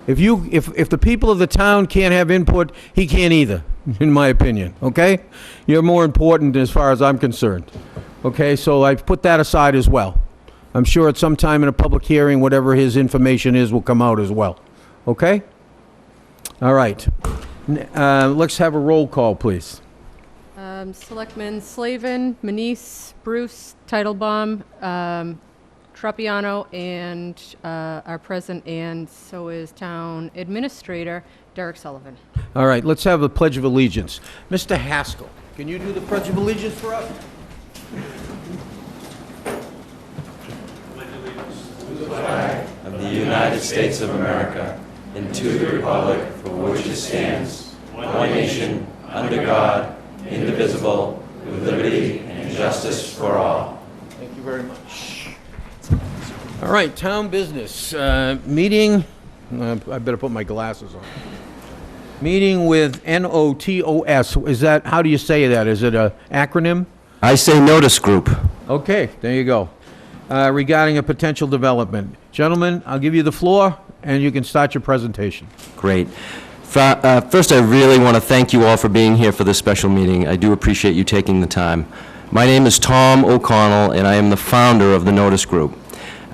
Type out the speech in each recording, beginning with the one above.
If the people of the town can't have input, he can't either, in my opinion, okay? You're more important as far as I'm concerned, okay? So I've put that aside as well. I'm sure at some time in a public hearing, whatever his information is will come out as well, okay? All right. Let's have a roll call, please. Selectmen Slavin, Manise, Bruce, Titlebaum, Tropiano, and are present, and so is Town Administrator Derek Sullivan. All right, let's have the Pledge of Allegiance. Mr. Haskell, can you do the Pledge of Allegiance for us? Of the United States of America, and to the republic for which it stands, one nation, under God, indivisible, with liberty and justice for all. Thank you very much. All right, town business. Meeting, I better put my glasses on. Meeting with NOTOS. Is that, how do you say that? Is it an acronym? I say notice group. Okay, there you go. Regarding a potential development. Gentlemen, I'll give you the floor, and you can start your presentation. Great. First, I really want to thank you all for being here for this special meeting. I do appreciate you taking the time. My name is Tom O'Connell, and I am the founder of the Notice Group.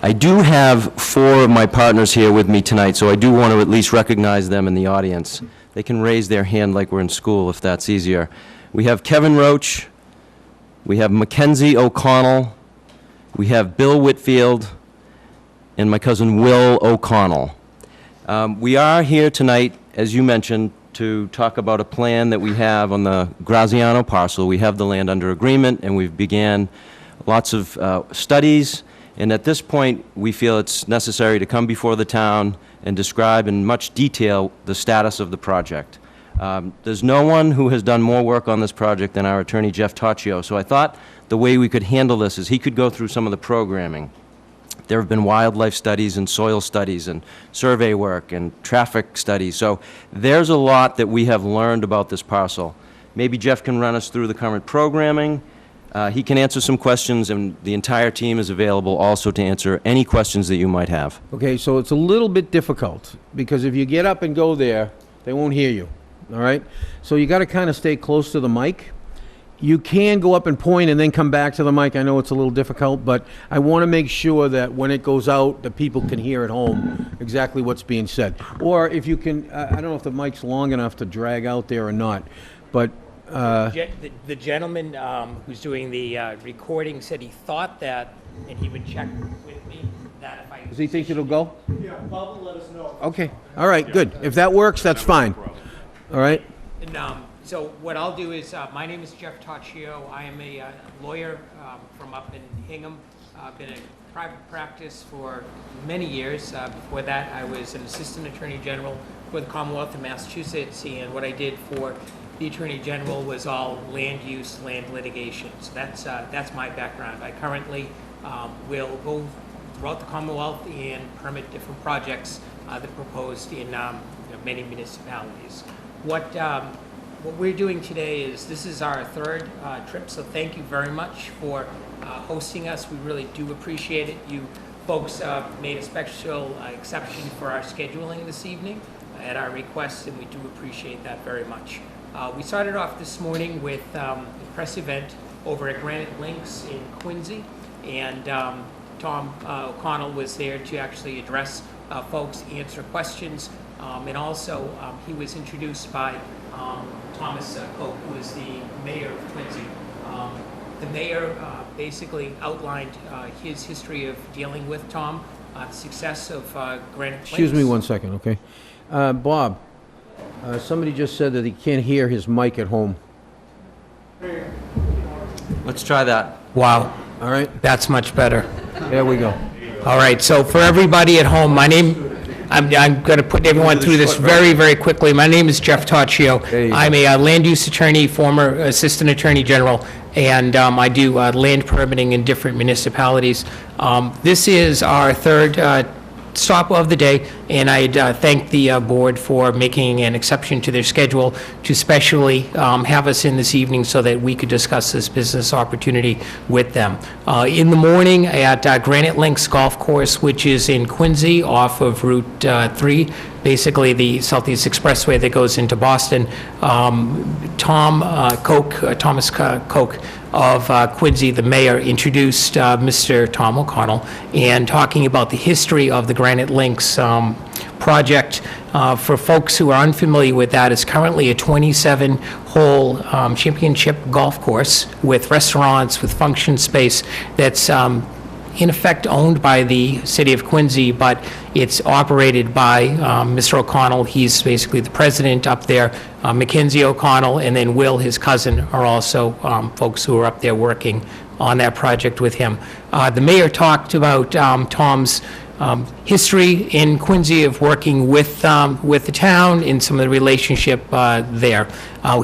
I do have 4 of my partners here with me tonight, so I do want to at least recognize them in the audience. They can raise their hand like we're in school, if that's easier. We have Kevin Roach, we have Mackenzie O'Connell, we have Bill Whitfield, and my cousin Will O'Connell. We are here tonight, as you mentioned, to talk about a plan that we have on the Graziano parcel. We have the land under agreement, and we've began lots of studies, and at this point, we feel it's necessary to come before the town and describe in much detail the status of the project. There's no one who has done more work on this project than our attorney, Jeff Taccio, so I thought the way we could handle this is he could go through some of the programming. There have been wildlife studies and soil studies and survey work and traffic studies. So there's a lot that we have learned about this parcel. Maybe Jeff can run us through the current programming. He can answer some questions, and the entire team is available also to answer any questions that you might have. Okay, so it's a little bit difficult, because if you get up and go there, they won't hear you, all right? So you got to kind of stay close to the mic. You can go up and point and then come back to the mic. I know it's a little difficult, but I want to make sure that when it goes out, the people can hear at home exactly what's being said. Or if you can, I don't know if the mic's long enough to drag out there or not, but... The gentleman who's doing the recording said he thought that, and he would check with me, that if I... Does he think it'll go? Yeah, Bob will let us know. Okay, all right, good. If that works, that's fine. All right? And, so what I'll do is, my name is Jeff Taccio. I am a lawyer from up in Hingham. I've been in private practice for many years. Before that, I was an assistant attorney general for the Commonwealth of Massachusetts, and what I did for the attorney general was all land use, land litigation. So that's my background. I currently will go throughout the Commonwealth and permit different projects that are proposed in many municipalities. What we're doing today is, this is our 3rd trip, so thank you very much for hosting us. We really do appreciate it. You folks made a special exception for our scheduling this evening at our request, and we do appreciate that very much. We started off this morning with a press event over at Granite Links in Quincy, and Tom O'Connell was there to actually address folks, answer questions, and also he was introduced by Thomas Koch, who is the mayor of Quincy. The mayor basically outlined his history of dealing with Tom, the success of Granite Links. Excuse me one second, okay? Bob, somebody just said that he can't hear his mic at home. Let's try that. Wow. All right, That's much better. there we go. All right, so for everybody at home, I'm going to put everyone through this very, very quickly. My name is Jeff Taccio. I'm a land use attorney, former assistant attorney general, and I do land permitting in different municipalities. This is our 3rd stop of the day, and I'd thank the board for making an exception to their schedule to specially have us in this evening so that we could discuss this business opportunity with them. In the morning at Granite Links Golf Course, which is in Quincy off of Route 3, basically the Southeast Expressway that goes into Boston. Thomas Koch of Quincy, the mayor, introduced Mr. Tom O'Connell, and talking about the history of the Granite Links project. For folks who are unfamiliar with that, it's currently a 27-hole championship golf course with restaurants, with function space that's in effect owned by the city of Quincy, but it's operated by Mr. O'Connell. He's basically the president up there. Mackenzie O'Connell and then Will, his cousin, are also folks who are up there working on that project with him. The mayor talked about Tom's history in Quincy of working with the town and some of the relationship there.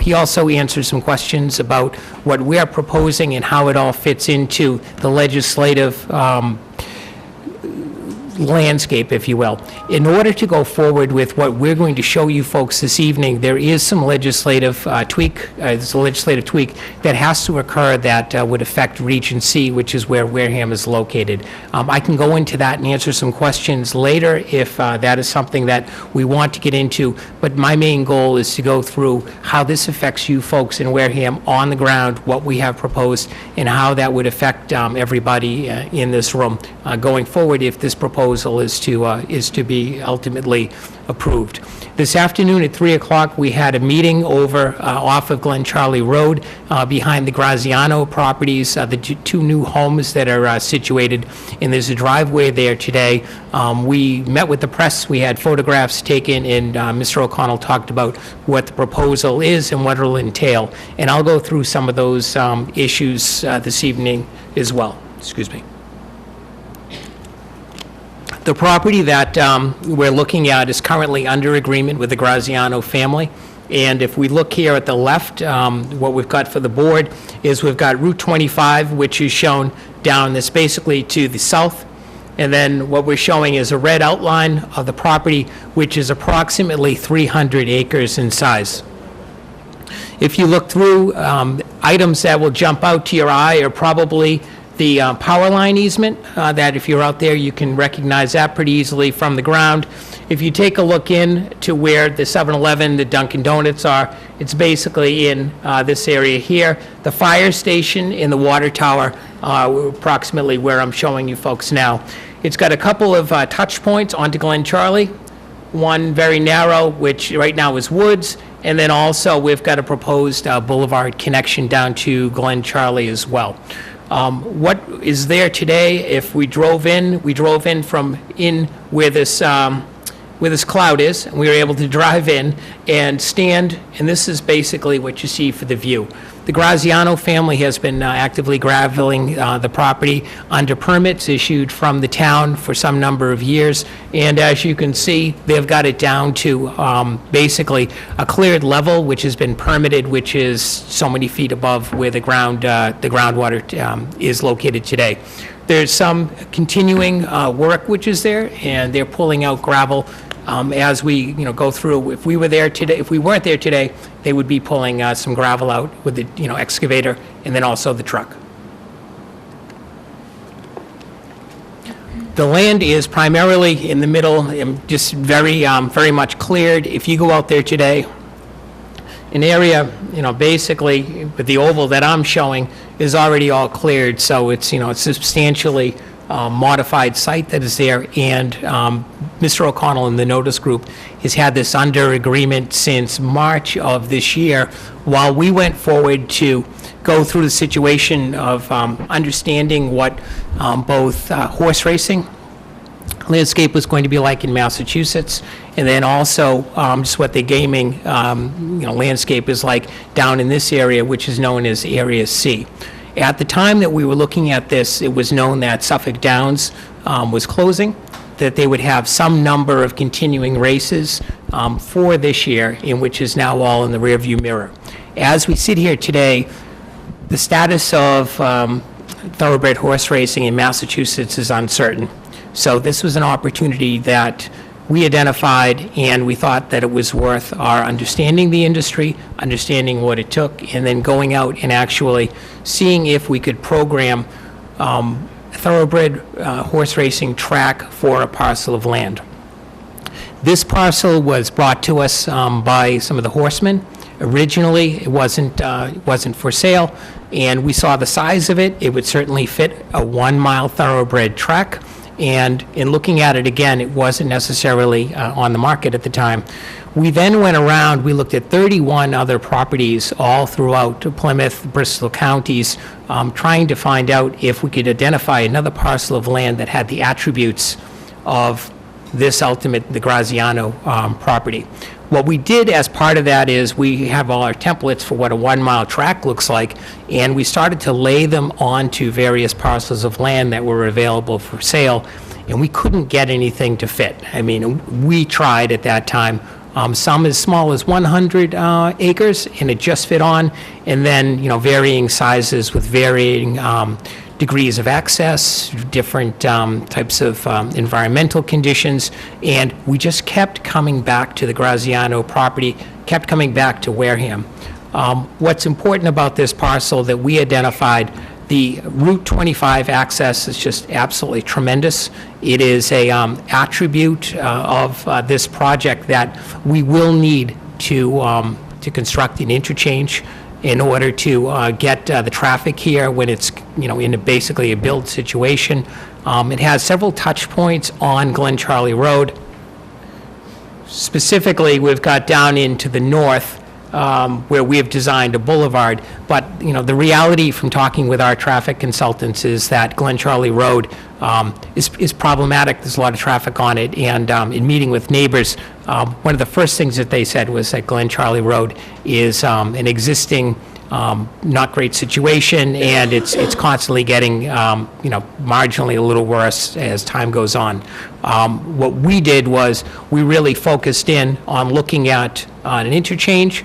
He also answered some questions about what we're proposing and how it all fits into the legislative landscape, if you will. In order to go forward with what we're going to show you folks this evening, there is some legislative tweak. There's a legislative tweak that has to occur that would affect Region C, which is where Wareham is located. I can go into that and answer some questions later if that is something that we want to get into, but my main goal is to go through how this affects you folks in Wareham on the ground, what we have proposed, and how that would affect everybody in this room going forward if this proposal is to be ultimately approved. This afternoon at 3 o'clock, we had a meeting over off of Glen Charlie Road behind the Graziano properties, the two new homes that are situated, and there's a driveway there today. We met with the press, we had photographs taken, and Mr. O'Connell talked about what the proposal is and what it'll entail. And I'll go through some of those issues this evening as well. Excuse me. The property that we're looking at is currently under agreement with the Graziano family. And if we look here at the left, what we've got for the board is we've got Route 25, which is shown down this basically to the south. And then what we're showing is a red outline of the property, which is approximately 300 acres in size. If you look through, items that will jump out to your eye are probably the power line easement, that if you're out there, you can recognize that pretty easily from the ground. If you take a look in to where the 7-Eleven, the Dunkin' Donuts are, it's basically in this area here. The fire station and the water tower are approximately where I'm showing you folks now. It's got a couple of touch points onto Glen Charlie, one very narrow, which right now is woods, and then also we've got a proposed boulevard connection down to Glen Charlie as well. What is there today, if we drove in from where this cloud is, and we were able to drive in and stand, and this is basically what you see for the view. The Graziano family has been actively graveling the property under permits issued from the town for some number of years, and as you can see, they've got it down to basically a cleared level, which has been permitted, which is so many feet above where the groundwater is located today. There's some continuing work which is there, and they're pulling out gravel as we go through. If we weren't there today, they would be pulling some gravel out with the excavator and then also the truck. The land is primarily in the middle, just very much cleared. If you go out there today, an area, basically with the oval that I'm showing is already all cleared, so it's, it's substantially modified site that is there, and Mr. O'Connell and the notice group has had this under agreement since March of this year, while we went forward to go through the situation of understanding what both horse racing landscape was going to be like in Massachusetts, and then also just what the gaming landscape is like down in this area, which is known as Area C. At the time that we were looking at this, it was known that Suffolk Downs was closing, that they would have some number of continuing races for this year, in which is now all in the rearview mirror. As we sit here today, the status of thoroughbred horse racing in Massachusetts is uncertain. So this was an opportunity that we identified, and we thought that it was worth our understanding the industry, understanding what it took, and then going out and actually seeing if we could program a thoroughbred horse racing track for a parcel of land. This parcel was brought to us by some of the horsemen. Originally, it wasn't for sale, and we saw the size of it. It would certainly fit a 1-mile thoroughbred track, and in looking at it again, it wasn't necessarily on the market at the time. We then went around, we looked at 31 other properties all throughout Plymouth, Bristol counties, trying to find out if we could identify another parcel of land that had the attributes of this ultimate, the Graziano property. What we did as part of that is we have all our templates for what a 1-mile track looks like, and we started to lay them onto various parcels of land that were available for sale, and we couldn't get anything to fit. I mean, we tried at that time, some as small as 100 acres, and it just fit on, and then, varying sizes with varying degrees of access, different types of environmental conditions, and we just kept coming back to the Graziano property, kept coming back to Wareham. What's important about this parcel that we identified, the Route 25 access is just absolutely tremendous. It is a attribute of this project that we will need to construct an interchange in order to get the traffic here when it's, in basically a build situation. It has several touch points on Glen Charlie Road. Specifically, we've got down into the north where we have designed a boulevard, but, the reality from talking with our traffic consultants is that Glen Charlie Road is problematic. There's a lot of traffic on it, and in meeting with neighbors, one of the first things that they said was that Glen Charlie Road is an existing not great situation, and it's constantly getting marginally a little worse as time goes on. What we did was we really focused in on looking at an interchange.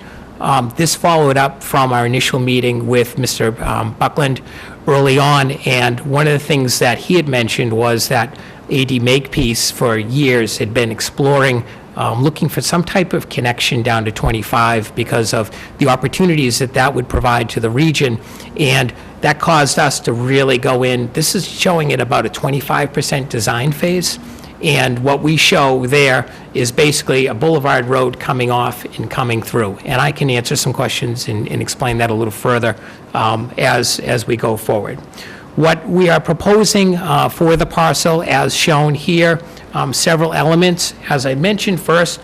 This followed up from our initial meeting with Mr. Buckland early on, and one of the things that he had mentioned was that A.D. Makepeace for years had been exploring looking for some type of connection down to 25 because of the opportunities that would provide to the region, and that caused us to really go in. This is showing at about a 25% design phase, and what we show there is basically a boulevard road coming off and coming through. And I can answer some questions and explain that a little further as we go forward. What we are proposing for the parcel, as shown here, several elements. As I mentioned first,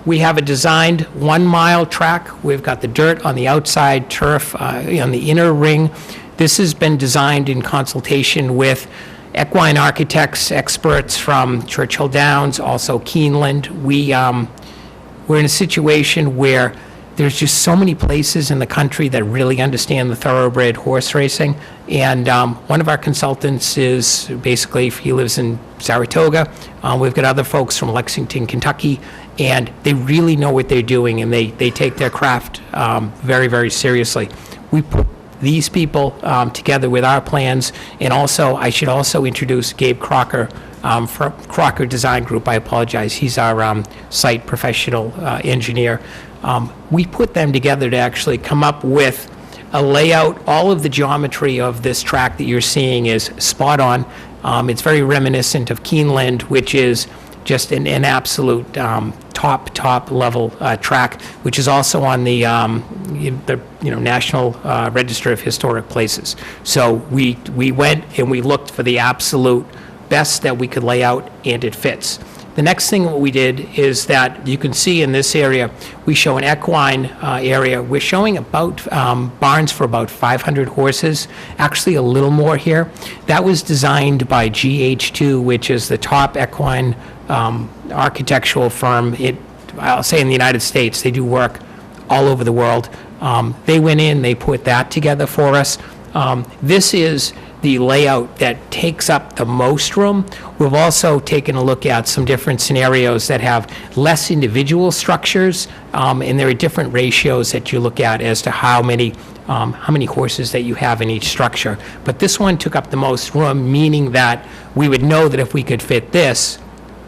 we have a designed 1-mile track. We've got the dirt on the outside, turf on the inner ring. This has been designed in consultation with equine architects, experts from Churchill Downs, also Keeneland. We're in a situation where there's just so many places in the country that really understand the thoroughbred horse racing, and one of our consultants is basically, he lives in Saratoga. We've got other folks from Lexington, Kentucky, and they really know what they're doing, and they take their craft very, very seriously. We put these people together with our plans, and also, I should also introduce Gabe Crocker from Crocker Design Group. I apologize, he's our site professional engineer. We put them together to actually come up with a layout. All of the geometry of this track that you're seeing is spot on. It's very reminiscent of Keeneland, which is just an absolute top level track, which is also on the National Register of Historic Places. So we went and we looked for the absolute best that we could lay out, and it fits. The next thing what we did is that you can see in this area, we show an equine area. We're showing about barns for about 500 horses, actually a little more here. That was designed by GH2, which is the top equine architectural firm. I'll say in the United States, they do work all over the world. They went in, they put that together for us. This is the layout that takes up the most room. We've also taken a look at some different scenarios that have less individual structures, and there are different ratios that you look at as to how many horses that you have in each structure. But this one took up the most room, meaning that we would know that if we could fit this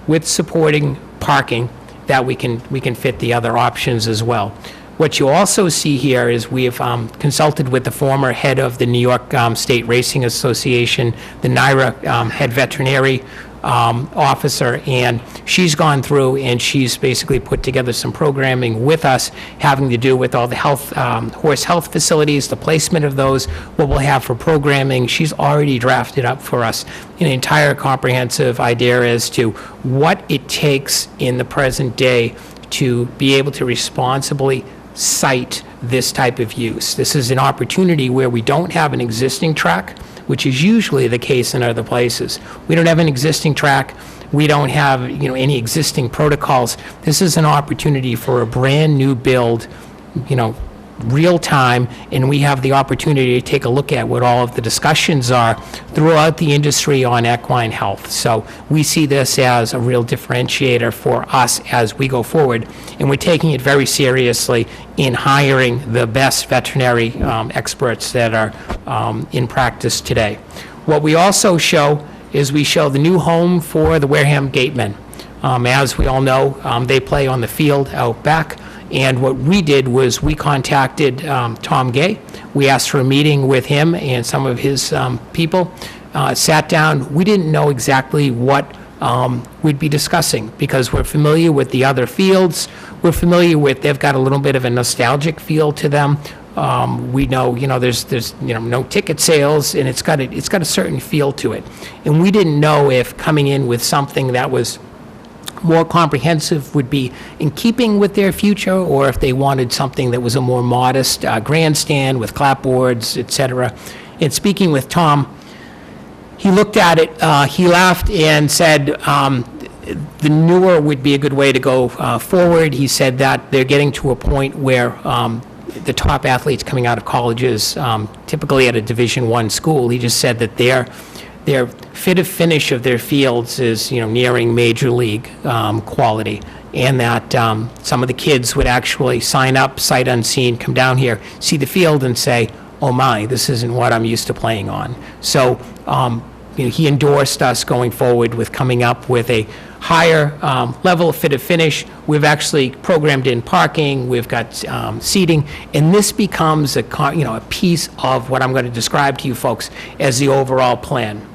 with supporting parking, that we can fit the other options as well. What you also see here is we have consulted with the former head of the New York State Racing Association, the NYRA head veterinary. officer, and she's gone through and she's basically put together some programming with us having to do with all the health, horse health facilities, the placement of those, what we'll have for programming. She's already drafted up for us an entire comprehensive idea as to what it takes in the present day to be able to responsibly cite this type of use. This is an opportunity where we don't have an existing track, which is usually the case in other places. We don't have an existing track. We don't have, any existing protocols. This is an opportunity for a brand-new build, real time, and we have the opportunity to take a look at what all of the discussions are throughout the industry on equine health. So we see this as a real differentiator for us as we go forward, and we're taking it very seriously in hiring the best veterinary experts that are in practice today. What we also show is we show the new home for the Wareham gatemen. As we all know, they play on the field out back. And what we did was we contacted Tom Gay. We asked for a meeting with him and some of his people, sat down. We didn't know exactly what we'd be discussing because we're familiar with the other fields. We're familiar with, they've got a little bit of a nostalgic feel to them. We know, there's no ticket sales, and it's got a certain feel to it. And we didn't know if coming in with something that was more comprehensive would be in keeping with their future, or if they wanted something that was a more modest grandstand with clapboards, etc. And speaking with Tom, he looked at it, he laughed and said the newer would be a good way to go forward. He said that they're getting to a point where the top athletes coming out of colleges, typically at a Division I school, he just said that their fit of finish of their fields is, nearing major league quality, and that some of the kids would actually sign up, sight unseen, come down here, see the field, and say, "Oh my, this isn't what I'm used to playing on." So, he endorsed us going forward with coming up with a higher level of fit of finish. We've actually programmed in parking. We've got seating, and this becomes a piece of what I'm going to describe to you folks as the overall plan.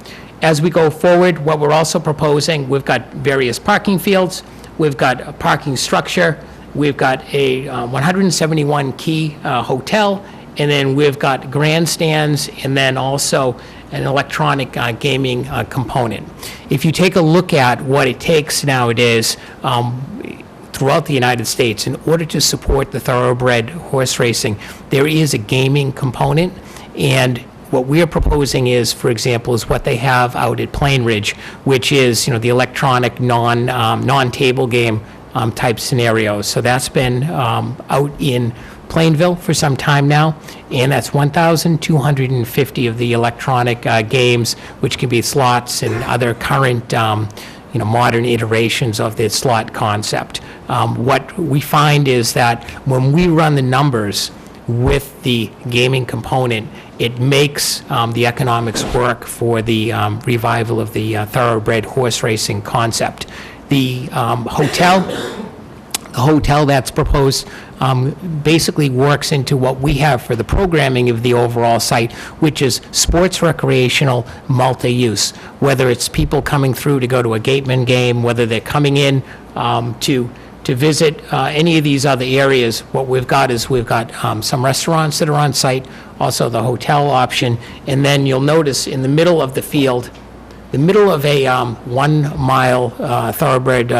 As we go forward, what we're also proposing, we've got various parking fields, we've got a parking structure, we've got a 171 key hotel, and then we've got grandstands, and then also an electronic gaming component. If you take a look at what it takes nowadays throughout the United States in order to support the thoroughbred horse racing, there is a gaming component, and what we're proposing is, for example, is what they have out at Plain Ridge, which is, the electronic non-table game type scenarios. So that's been out in Plainville for some time now, and that's 1,250 of the electronic games, which can be slots and other current modern iterations of the slot concept. What we find is that when we run the numbers with the gaming component, it makes the economics work for the revival of the thoroughbred horse racing concept. The hotel that's proposed basically works into what we have for the programming of the overall site, which is sports recreational multi-use, whether it's people coming through to go to a gateman game, whether they're coming in to visit any of these other areas. What we've got is we've got some restaurants that are on site, also the hotel option, and then you'll notice in the middle of the field, the middle of a 1 mile thoroughbred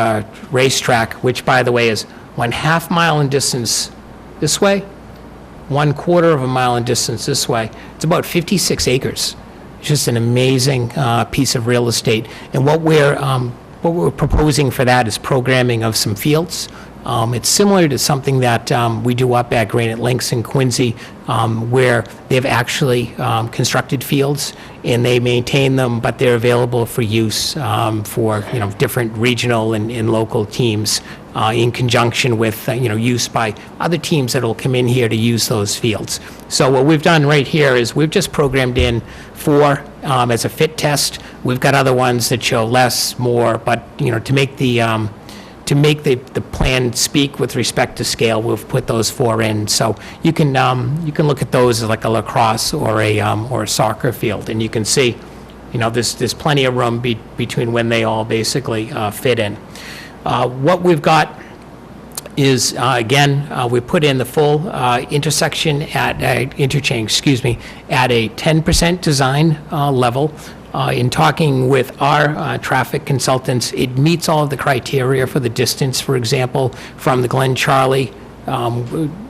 racetrack, which by the way is 1/2 mile in distance this way, 1/4 of a mile in distance this way. It's about 56 acres. It's just an amazing piece of real estate. And what we're proposing for that is programming of some fields. It's similar to something that we do up at Granite Links in Quincy, where they've actually constructed fields and they maintain them, but they're available for use for different regional and local teams in conjunction with use by other teams that will come in here to use those fields. So what we've done right here is we've just programmed in 4 as a fit test. We've got other ones that show less, more, but to make the plan speak with respect to scale, we've put those 4 in. So you can look at those as like a lacrosse or a soccer field, and you can see there's plenty of room between when they all basically fit in. What we've got is, again, we put in the full intersection interchange, at a 10% design level. In talking with our traffic consultants, it meets all of the criteria for the distance, for example, from the Glen Charlie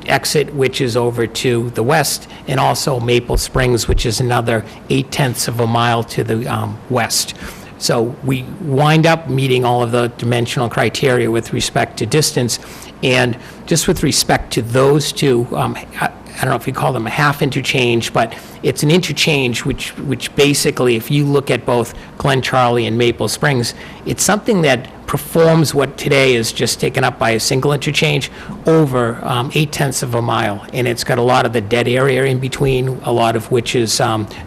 exit, which is over to the west, and also Maple Springs, which is another 0.8 of a mile to the west. So we wind up meeting all of the dimensional criteria with respect to distance. And just with respect to those two, I don't know if you call them a half interchange, but it's an interchange which basically, if you look at both Glen Charlie and Maple Springs, it's something that performs what today is just taken up by a single interchange over 0.8 of a mile. And it's got a lot of the dead area in between, a lot of which is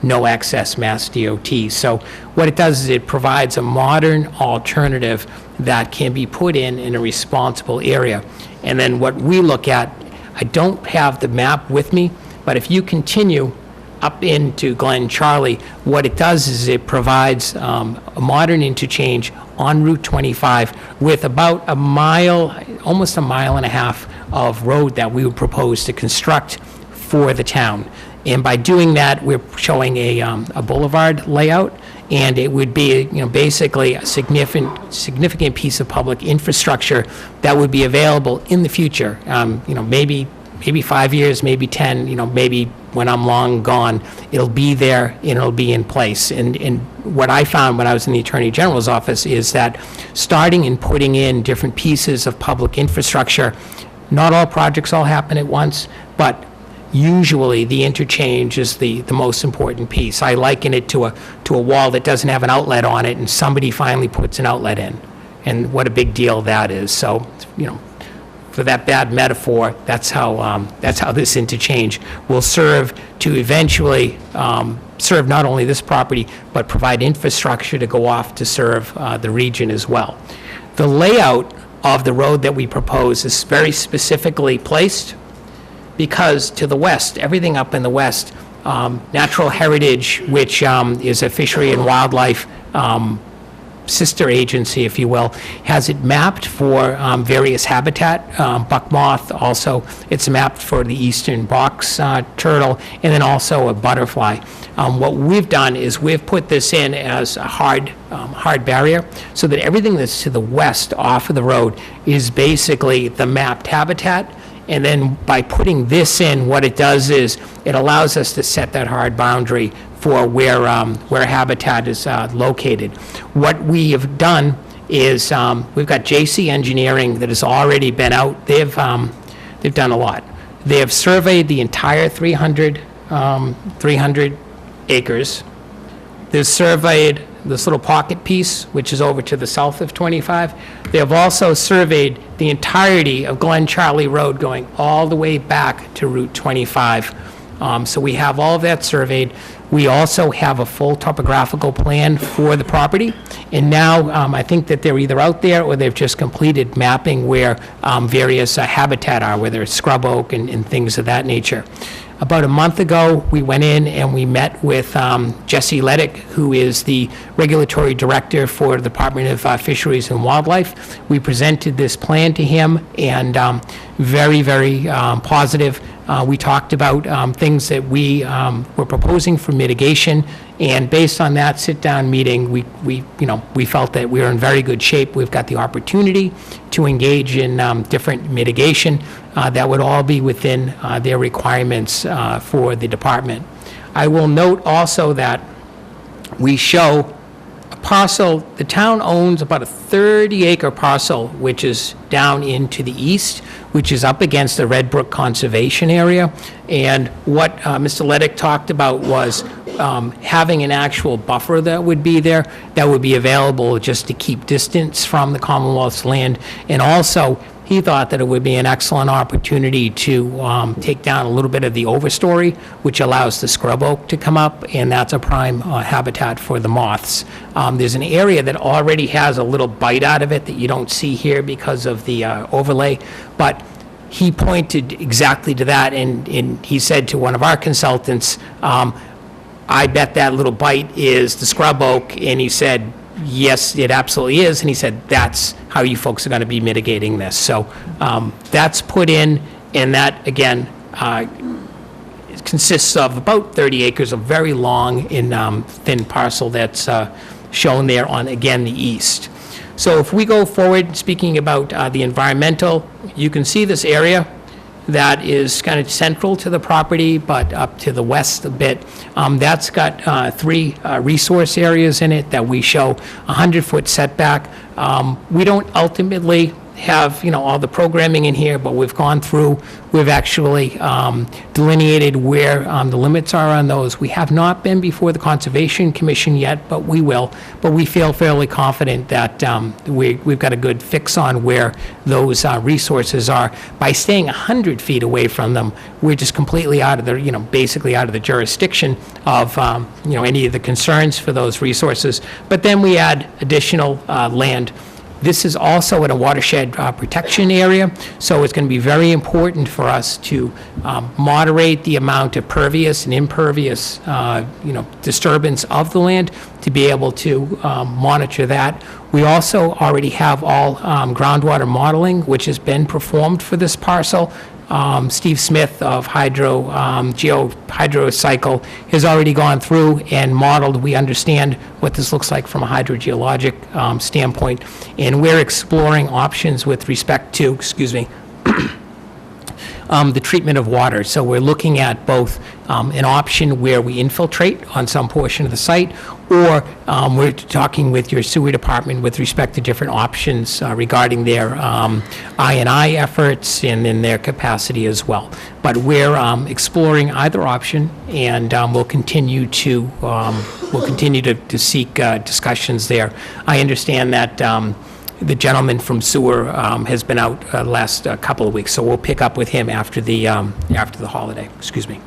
no access Mass DOT. So what it does is it provides a modern alternative that can be put in a responsible area. And then what we look at, I don't have the map with me, but if you continue up into Glen Charlie, what it does is it provides a modern interchange on Route 25 with about a mile, almost a mile and a half of road that we would propose to construct for the town. And by doing that, we're showing a boulevard layout, and it would be, basically a significant piece of public infrastructure that would be available in the future. Maybe 5 years, maybe 10, maybe when I'm long gone, it'll be there and it'll be in place. And what I found when I was in the Attorney General's office is that starting and putting in different pieces of public infrastructure, not all projects all happen at once, but usually the interchange is the most important piece. I liken it to a wall that doesn't have an outlet on it, and somebody finally puts an outlet in. And what a big deal that is. So, for that bad metaphor, that's how this interchange will serve to eventually serve not only this property, but provide infrastructure to go off to serve the region as well. The layout of the road that we propose is very specifically placed because to the west, everything up in the west, Natural Heritage, which is a fishery and wildlife sister agency, if you will, has it mapped for various habitat, buck moth, also it's mapped for the eastern box turtle, and then also a butterfly. What we've done is we've put this in as a hard barrier, so that everything that's to the west off of the road is basically the mapped habitat. And then by putting this in, what it does is it allows us to set that hard boundary for where habitat is located. What we have done is we've got JC Engineering that has already been out. They've done a lot. They have surveyed the entire 300 acres. They've surveyed this little pocket piece, which is over to the south of 25. They have also surveyed the entirety of Glen Charlie Road going all the way back to Route 25. So we have all of that surveyed. We also have a full topographical plan for the property. And now I think that they're either out there or they've just completed mapping where various habitat are, whether it's scrub oak and things of that nature. About a month ago, we went in and we met with Jesse Leddick, who is the regulatory director for the Department of Fisheries and Wildlife. We presented this plan to him, and very, very positive. We talked about things that we were proposing for mitigation, and based on that sit-down meeting, we felt that we were in very good shape. We've got the opportunity to engage in different mitigation that would all be within their requirements for the department. I will note also that we show a parcel, the town owns about a 30-acre parcel, which is down into the east, which is up against the Red Brook Conservation Area. And what Mr. Leddick talked about was having an actual buffer that would be there, that would be available just to keep distance from the Commonwealth's land. And also, he thought that it would be an excellent opportunity to take down a little bit of the overstory, which allows the scrub oak to come up, and that's a prime habitat for the moths. There's an area that already has a little bite out of it that you don't see here because of the overlay, but he pointed exactly to that, and he said to one of our consultants, I bet that little bite is the scrub oak, and he said, yes, it absolutely is, and he said, that's how you folks are going to be mitigating this. So that's put in, and that, again, it consists of about 30 acres, a very long and thin parcel that's shown there on, again, the east. So if we go forward, speaking about the environmental, you can see this area that is kind of central to the property, but up to the west a bit. That's got 3 resource areas in it that we show 100-foot setback. We don't ultimately have, all the programming in here, but we've gone through, we've actually delineated where the limits are on those. We have not been before the Conservation Commission yet, but we will. But we feel fairly confident that we've got a good fix on where those resources are. By staying 100 feet away from them, we're just completely out of the, basically out of the jurisdiction of, any of the concerns for those resources. But then we add additional land. This is also in a watershed protection area, so it's going to be very important for us to moderate the amount of pervious and impervious, disturbance of the land, to be able to monitor that. We also already have all groundwater modeling, which has been performed for this parcel. Steve Smith of Hydrocycle has already gone through and modeled. We understand what this looks like from a hydrogeologic standpoint, and we're exploring options with respect to, the treatment of water. So we're looking at both an option where we infiltrate on some portion of the site, or we're talking with your sewer department with respect to different options regarding their I&I efforts and in their capacity as well. But we're exploring either option, and we'll continue to seek discussions there. I understand that the gentleman from sewer has been out the last couple of weeks, so we'll pick up with him after the holiday. Excuse me.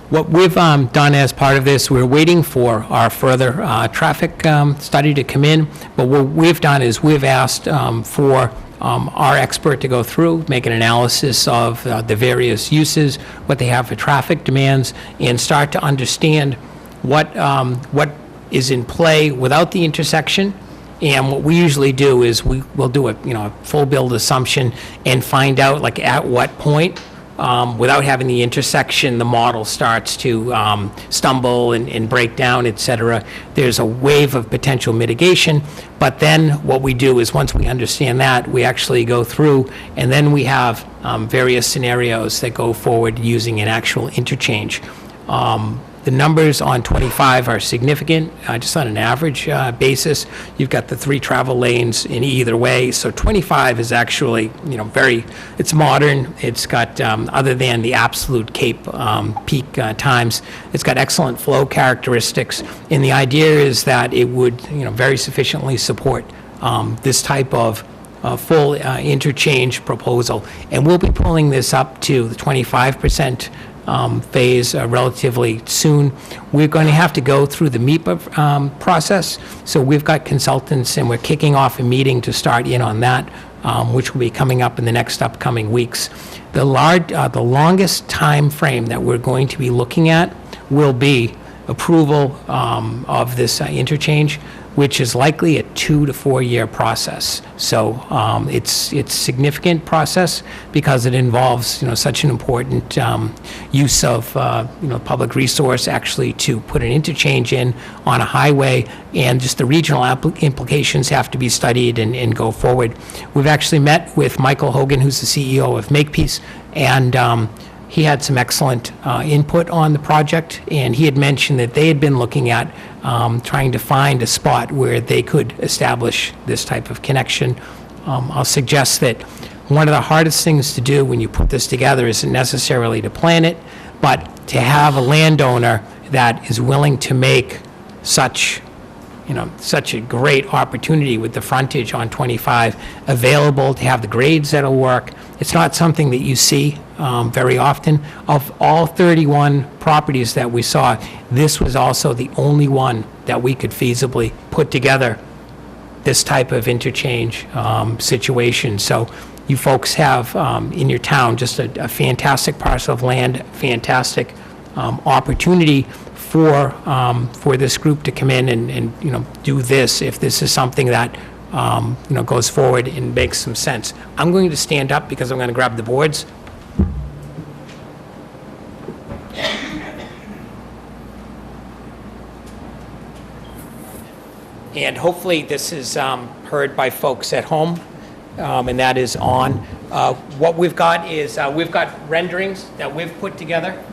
What we've done as part of this, we're waiting for our further traffic study to come in, but what we've done is we've asked for our expert to go through, make an analysis of the various uses, what they have for traffic demands, and start to understand what is in play without the intersection. And what we usually do is we'll do a full build assumption and find out, like, at what point, without having the intersection, the model starts to stumble and break down, et cetera. There's a wave of potential mitigation, but then what we do is, once we understand that, we actually go through, and then we have various scenarios that go forward using an actual interchange. The numbers on 25 are significant, just on an average basis. You've got the 3 travel lanes in either way, so 25 is actually, it's modern. It's got, other than the absolute Cape peak times, it's got excellent flow characteristics, and the idea is that it would, very sufficiently support this type of full interchange proposal. And we'll be pulling this up to the 25% phase relatively soon. We're going to have to go through the MEPA process, so we've got consultants, and we're kicking off a meeting to start in on that, which will be coming up in the next upcoming weeks. The longest time frame that we're going to be looking at will be approval of this interchange, which is likely a 2 to 4 year process. So it's a significant process because it involves, such an important use of, public resource actually to put an interchange in on a highway, and just the regional implications have to be studied and go forward. We've actually met with Michael Hogan, who's the CEO of Makepeace, and he had some excellent input on the project, and he had mentioned that they had been looking at trying to find a spot where they could establish this type of connection. I'll suggest that one of the hardest things to do when you put this together isn't necessarily to plan it, but to have a landowner that is willing to make such a great opportunity with the frontage on 25 available, to have the grades that'll work. It's not something that you see very often. Of all 31 properties that we saw, this was also the only one that we could feasibly put together this type of interchange situation. So you folks have in your town just a fantastic parcel of land, fantastic opportunity for this group to come in and do this, if this is something that, goes forward and makes some sense. I'm going to stand up because I'm going to grab the boards. And hopefully this is heard by folks at home, and that is on. What we've got is, we've got renderings that we've put together.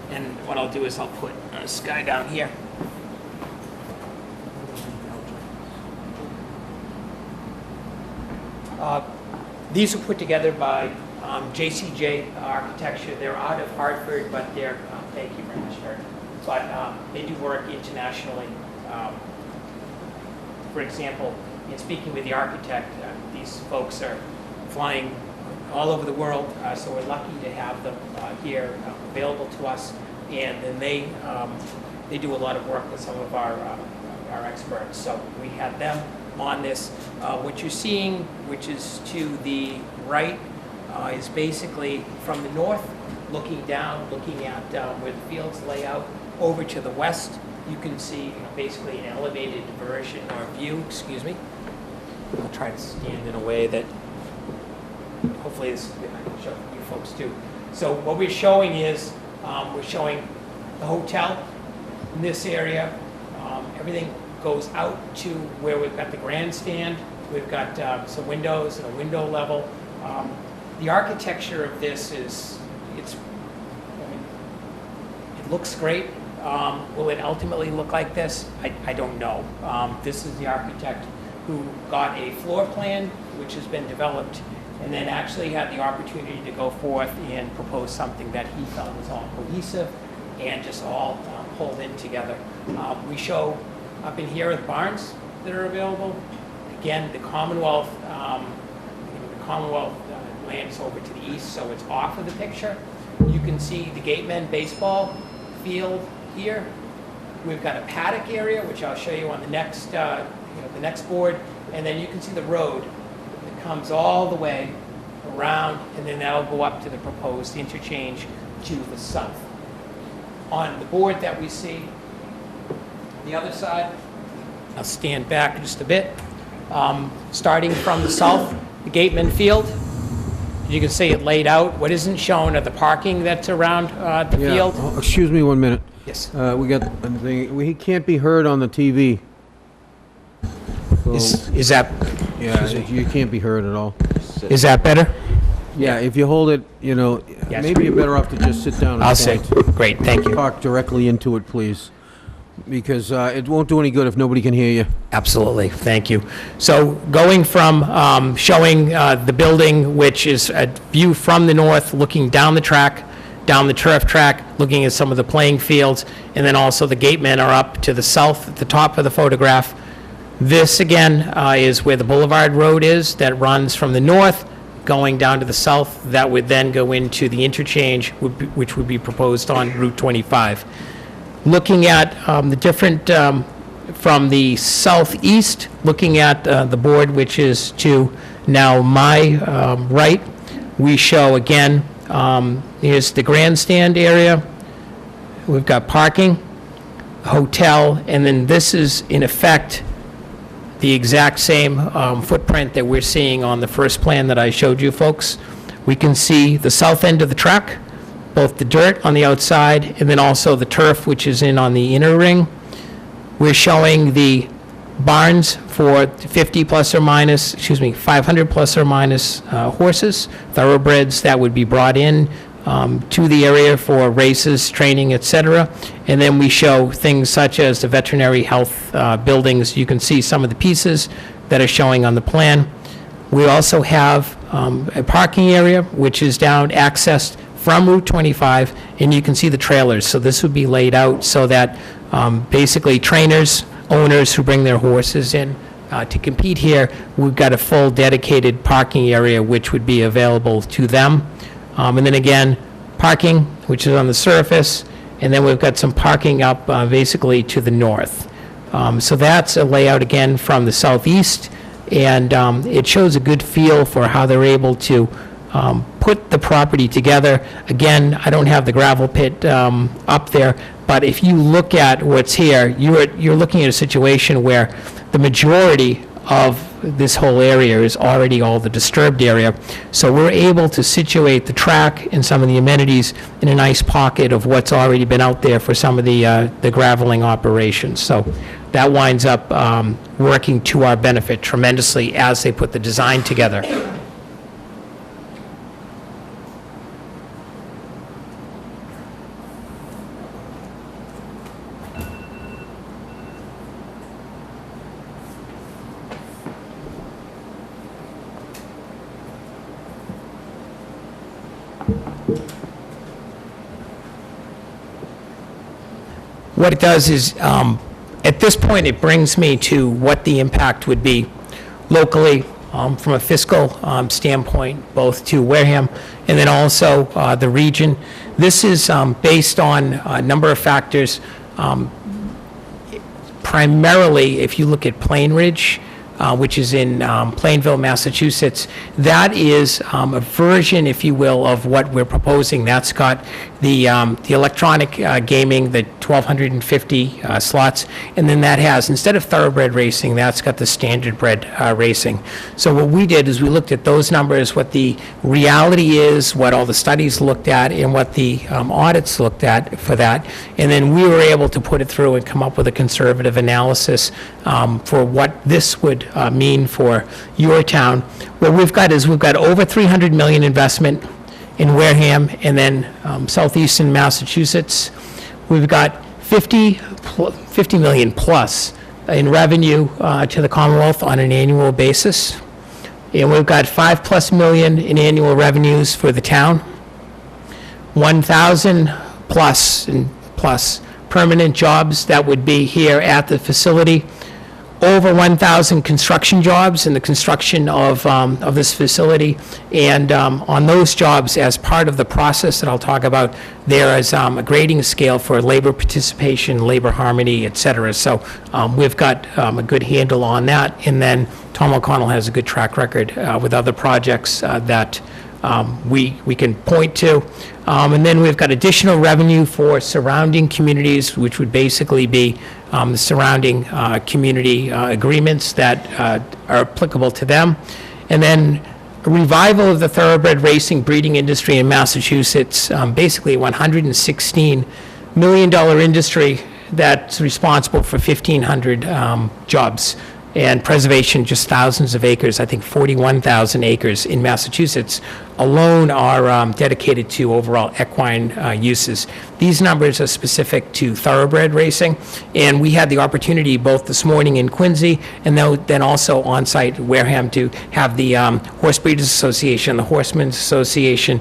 And what I'll do is I'll put this guy down here. These were put together by JCJ Architecture. They're out of Hartford, but they're, thank you very much, Eric. But they do work internationally. For example, in speaking with the architect, these folks are flying all over the world, so we're lucky to have them here available to us. And then they do a lot of work with some of our experts. So we had them on this. What you're seeing, which is to the right, is basically from the north, looking down, looking at where the fields lay out. Over to the west, you can see basically an elevated version or view, excuse me. I'll try to stand in a way that hopefully this I can show you folks too. So what we're showing is, we're showing the hotel in this area. Everything goes out to where we've got the grandstand. We've got some windows and a window level. The architecture of this is, it looks great. Will it ultimately look like this? I don't know. This is the architect who got a floor plan, which has been developed, and then actually had the opportunity to go forth and propose something that he felt was all cohesive and just all pulled in together. We show up in here the barns that are available. Again, the Commonwealth land is over to the east, so it's off of the picture. You can see the Gatemen baseball field here. We've got a paddock area, which I'll show you on the next board, and then you can see the road that comes all the way around, and then that'll go up to the proposed interchange to the south. On the board that we see, the other side, I'll stand back just a bit. Starting from the south, the Gateman Field, you can see it laid out. What isn't shown are the parking that's around the field. Oh, excuse me 1 minute. Yes. We got, he can't be heard on the TV. So, Is that, yeah, you can't be heard at all. is that better? Yeah, if you hold it, Yes. maybe you're better off to just sit down and I'll say, point. great, thank you. Talk directly into it, please. Because it won't do any good if nobody can hear you. Absolutely, thank you. So going from showing the building, which is a view from the north, looking down the track, down the turf track, looking at some of the playing fields, and then also the gatemen are up to the south at the top of the photograph. This, again, is where the Boulevard Road is, that runs from the north, going down to the south. That would then go into the interchange, which would be proposed on Route 25. Looking at the different, from the southeast, looking at the board, which is to now my right, we show again, here's the grandstand area. We've got parking, hotel, and then this is in effect the exact same footprint that we're seeing on the first plan that I showed you folks. We can see the south end of the track, both the dirt on the outside and then also the turf, which is in on the inner ring. We're showing the barns for 500 plus or minus horses, thoroughbreds that would be brought in to the area for races, training, etc. And then we show things such as the veterinary health buildings. You can see some of the pieces that are showing on the plan. We also have a parking area, which is down accessed from Route 25, and you can see the trailers. So this would be laid out so that basically trainers, owners who bring their horses in to compete here, we've got a full dedicated parking area which would be available to them. And then again, parking, which is on the surface, and then we've got some parking up basically to the north. So that's a layout again from the southeast, and it shows a good feel for how they're able to put the property together. Again, I don't have the gravel pit up there, but if you look at what's here, you're looking at a situation where the majority of this whole area is already all the disturbed area. So we're able to situate the track and some of the amenities in a nice pocket of what's already been out there for some of the graveling operations. So that winds up working to our benefit tremendously as they put the design together. What it does is, at this point, it brings me to what the impact would be locally from a fiscal standpoint, both to Wareham and then also the region. This is based on a number of factors. Primarily, if you look at Plain Ridge, which is in Plainville, Massachusetts, that is a version, if you will, of what we're proposing. That's got the electronic gaming, the 1,250 slots, and then that has, instead of thoroughbred racing, that's got the standardbred racing. So what we did is we looked at those numbers, what the reality is, what all the studies looked at, and what the audits looked at for that, and then we were able to put it through and come up with a conservative analysis for what this would mean for your town. What we've got is we've got over 300 million investment in Wareham, and then southeastern Massachusetts. We've got 50 million plus in revenue to the Commonwealth on an annual basis. And we've got 5+ million in annual revenues for the town. 1,000 plus permanent jobs that would be here at the facility. Over 1,000 construction jobs in the construction of this facility. And on those jobs, as part of the process that I'll talk about, there is a grading scale for labor participation, labor harmony, et cetera. So we've got a good handle on that. And then Tom O'Connell has a good track record with other projects that we can point to. And then we've got additional revenue for surrounding communities, which would basically be the surrounding community agreements that are applicable to them. And then a revival of the thoroughbred racing breeding industry in Massachusetts, basically a $116 million industry that's responsible for 1,500 jobs. And preservation, just thousands of acres, I think 41,000 acres in Massachusetts alone are dedicated to overall equine uses. These numbers are specific to thoroughbred racing, and we had the opportunity both this morning in Quincy and then also on-site Wareham to have the Horse Breeders Association, the Horsemen's Association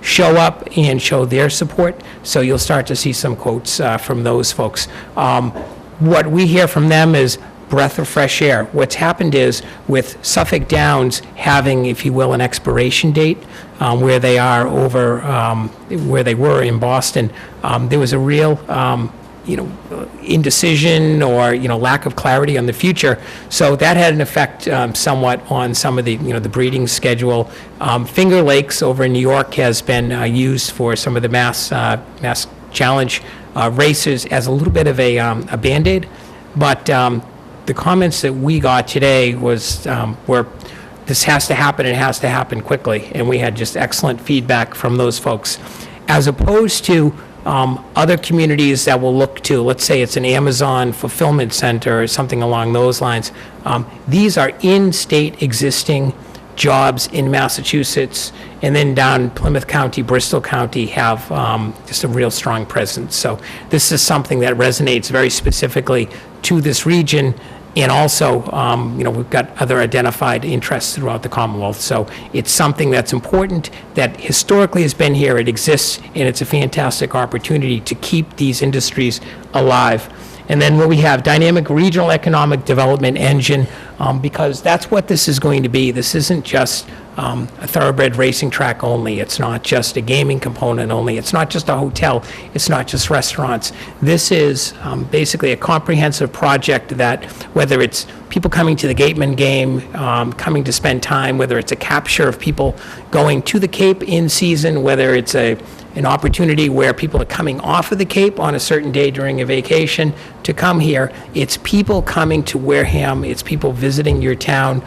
show up and show their support. So you'll start to see some quotes from those folks. What we hear from them is breath of fresh air. What's happened is with Suffolk Downs having, if you will, an expiration date where they are over, where they were in Boston, there was a real, indecision or, lack of clarity on the future. So that had an effect somewhat on some of the, the breeding schedule. Finger Lakes over in New York has been used for some of the mass challenge races as a little bit of a Band-Aid. But the comments that we got today was were this has to happen, it has to happen quickly, and we had just excellent feedback from those folks, as opposed to other communities that will look to, let's say it's an Amazon fulfillment center or something along those lines. These are in-state existing jobs in Massachusetts, and then down Plymouth County, Bristol County have just a real strong presence. So this is something that resonates very specifically to this region, and also, we've got other identified interests throughout the Commonwealth. So it's something that's important, that historically has been here, it exists, and it's a fantastic opportunity to keep these industries alive. And then what we have, dynamic regional economic development engine, because that's what this is going to be. This isn't just a thoroughbred racing track only. It's not just a gaming component only. It's not just a hotel. It's not just restaurants. This is basically a comprehensive project that, whether it's people coming to the Gateman game, coming to spend time, whether it's a capture of people going to the Cape in season, whether it's an opportunity where people are coming off of the Cape on a certain day during a vacation to come here. It's people coming to Wareham. It's people visiting your town.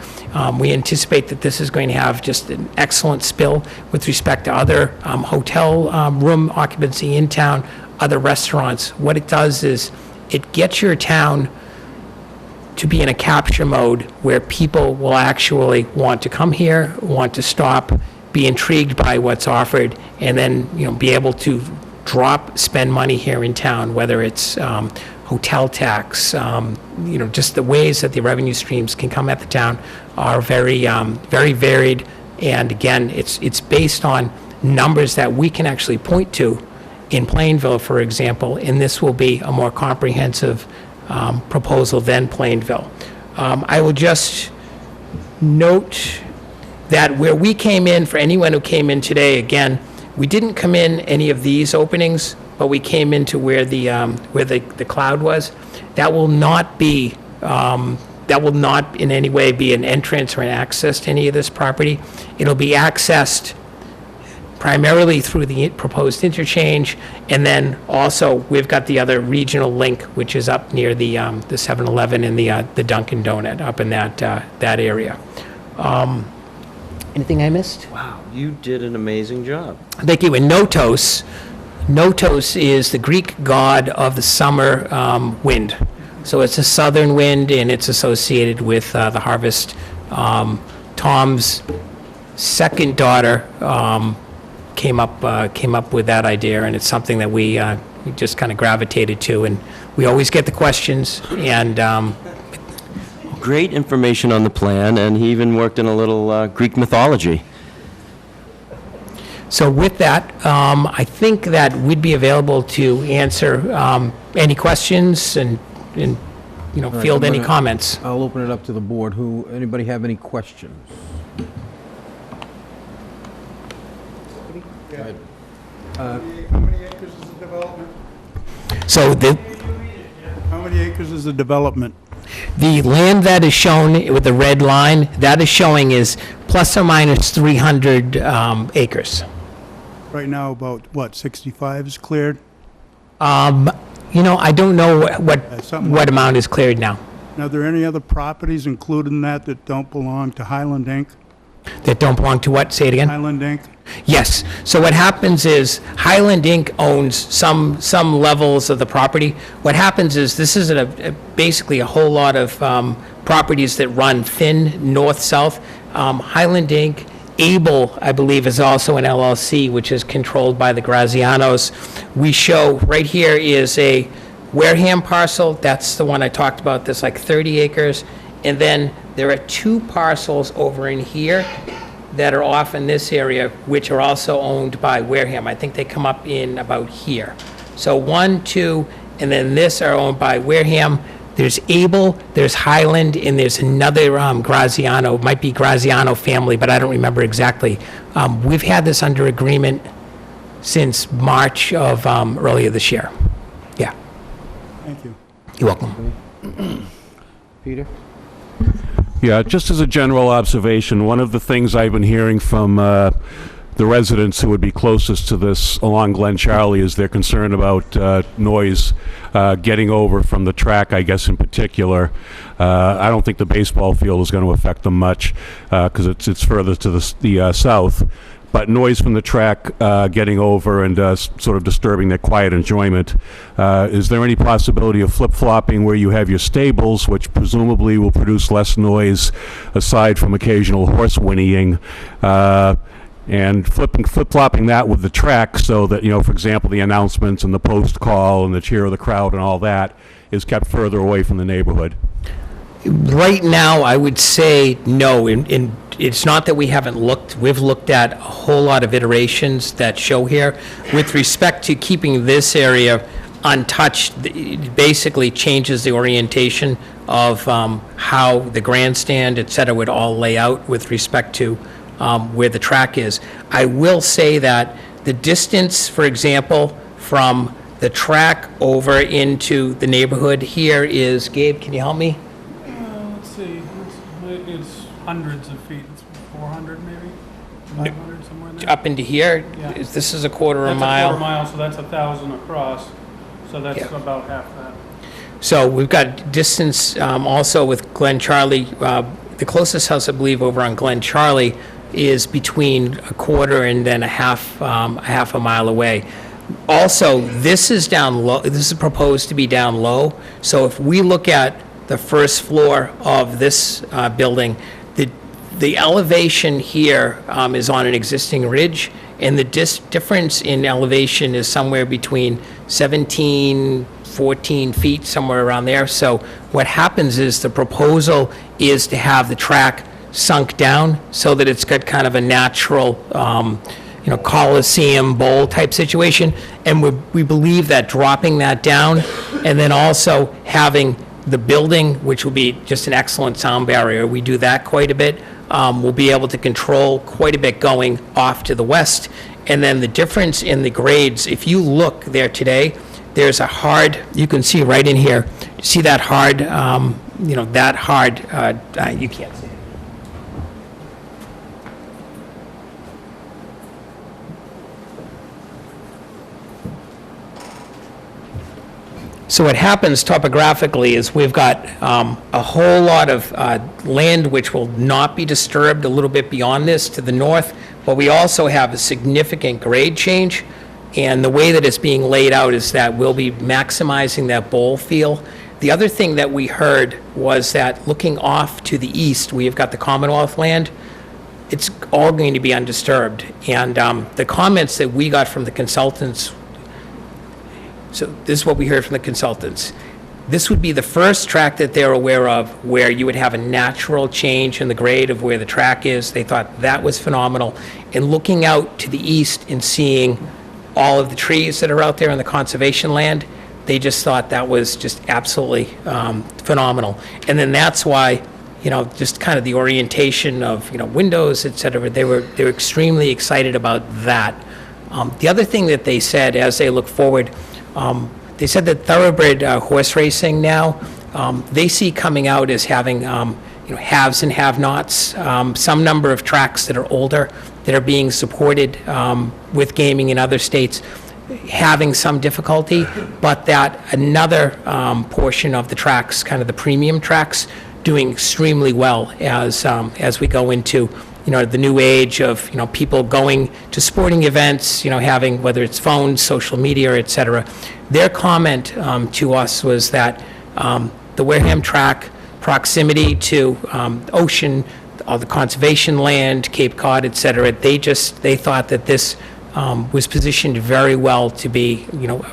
We anticipate that this is going to have just an excellent spill with respect to other hotel room occupancy in town, other restaurants. What it does is it gets your town to be in a capture mode where people will actually want to come here, want to stop, be intrigued by what's offered, and then, be able to spend money here in town, whether it's hotel tax, just the ways that the revenue streams can come at the town are very, very varied. And again, it's based on numbers that we can actually point to in Plainville, for example, and this will be a more comprehensive proposal than Plainville. I will just note that where we came in, for anyone who came in today, again, we didn't come in any of these openings, but we came into where the cloud was. That will not be, that will not in any way be an entrance or an access to any of this property. It'll be accessed primarily through the proposed interchange, and then also we've got the other regional link, which is up near the 7-Eleven and the Dunkin' Donut up in that area. Anything I missed? Wow, you did an amazing job. Thank you. And Notos is the Greek god of the summer wind. So it's a southern wind, and it's associated with the harvest. Tom's second daughter came up with that idea, and it's something that we just kind of gravitated to, and we always get the questions, and Great information on the plan, and he even worked in a little Greek mythology. so with that, I think that we'd be available to answer any questions and right, field I'm any gonna- comments. I'll open it up to the board. Anybody have any questions? How many acres is the development? So How many acres is the development? the land that is shown with the red line, that is showing is plus or minus 300 acres. Right now, about, 65 is cleared? I don't know something what like amount is cleared now. Now, are there any other properties included in that don't belong to Highland Inc.? That don't belong to what? Say it again? Highland Inc.? Yes. So what happens is Highland Inc. owns some levels of the property. What happens is this is basically a whole lot of properties that run thin north-south. Highland Inc., Able, I believe, is also an LLC, which is controlled by the Grazianos. We show right here is a Wareham parcel. That's the one I talked about. That's like 30 acres. And then there are two parcels over in here that are off in this area, which are also owned by Wareham. I think they come up in about here. So 1, 2, and then this are owned by Wareham. There's Able, there's Highland, and there's another Graziano. It might be Graziano family, but I don't remember exactly. We've had this under agreement since March of earlier this year. Yeah, Thank you. you're welcome. Peter? Yeah, just as a general observation, one of the things I've been hearing from the residents who would be closest to this along Glen Charlie is their concern about noise getting over from the track, I guess, in particular. I don't think the baseball field is going to affect them much because it's further to the south. But noise from the track getting over and sort of disturbing their quiet enjoyment. Is there any possibility of flip-flopping where you have your stables, which presumably will produce less noise aside from occasional horse whinnying, and flip-flopping that with the track so that, for example, the announcements and the post call and the cheer of the crowd and all that is kept further away from the neighborhood? Right now, I would say no. It's not that we haven't looked. We've looked at a whole lot of iterations that show here. With respect to keeping this area untouched, it basically changes the orientation of how the grandstand, et cetera, would all lay out with respect to where the track is. I will say that the distance, for example, from the track over into the neighborhood here is, Gabe, can you help me? Let's see, it's hundreds of feet, it's 400 maybe, 500, somewhere in there. Up into here? Yeah. This is a quarter of a That's a quarter mile. mile, so that's 1,000 across, so that's Yeah. about half that. So we've got distance also with Glen Charlie. The closest house, I believe, over on Glen Charlie is between a quarter and then a half a mile away. Also, this is down low, this is proposed to be down low. So if we look at the first floor of this building, the elevation here is on an existing ridge, and the difference in elevation is somewhere between 17, 14 feet, somewhere around there. So what happens is the proposal is to have the track sunk down so that it's got kind of a natural, Coliseum Bowl type situation. And we believe that dropping that down and then also having the building, which will be just an excellent sound barrier, we do that quite a bit. We'll be able to control quite a bit going off to the west. And then the difference in the grades, if you look there today, there's a hard, you can see right in here, see that hard, you can't see it. So what happens topographically is we've got a whole lot of land which will not be disturbed a little bit beyond this to the north, but we also have a significant grade change. And the way that it's being laid out is that we'll be maximizing that bowl feel. The other thing that we heard was that looking off to the east, we've got the Commonwealth land. It's all going to be undisturbed. And the comments that we got from the consultants, so this is what we heard from the consultants. This would be the first track that they're aware of where you would have a natural change in the grade of where the track is. They thought that was phenomenal. And looking out to the east and seeing all of the trees that are out there in the conservation land, they just thought that was just absolutely phenomenal. And then that's why, just kind of the orientation of, windows, et cetera, they were extremely excited about that. The other thing that they said as they look forward, they said that thoroughbred horse racing now, they see coming out as having, haves and have-nots, some number of tracks that are older that are being supported with gaming in other states having some difficulty, but that another portion of the tracks, kind of the premium tracks, doing extremely well as we go into the new age of people going to sporting events, having, whether it's phones, social media, et cetera. Their comment to us was that the Wareham track, proximity to ocean, all the conservation land, Cape Cod, et cetera, they thought that this was positioned very well to be,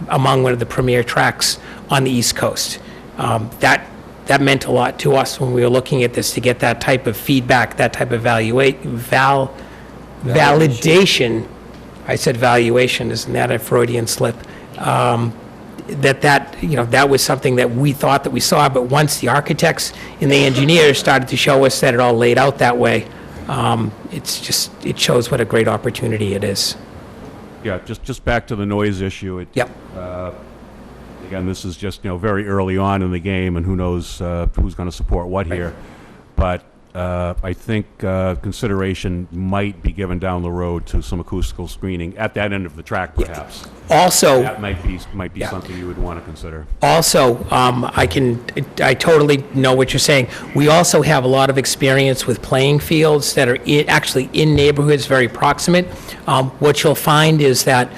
among one of the premier tracks on the East Coast. That meant a lot to us when we were looking at this, to get that type of feedback, that type of validation. I said valuation, isn't that a Freudian slip? That was something that we thought that we saw, but once the architects and the engineers started to show us that it all laid out that way, it shows what a great opportunity it is. Yeah, just back to the noise issue. Yep. Again, this is just, very early on in the game, and who knows who's going to support what here. But I think consideration might be given down the road to some acoustical screening at that end of the track, perhaps. Also, That might be something you would want to consider. Also, I totally know what you're saying. We also have a lot of experience with playing fields that are actually in neighborhoods very proximate. What you'll find is that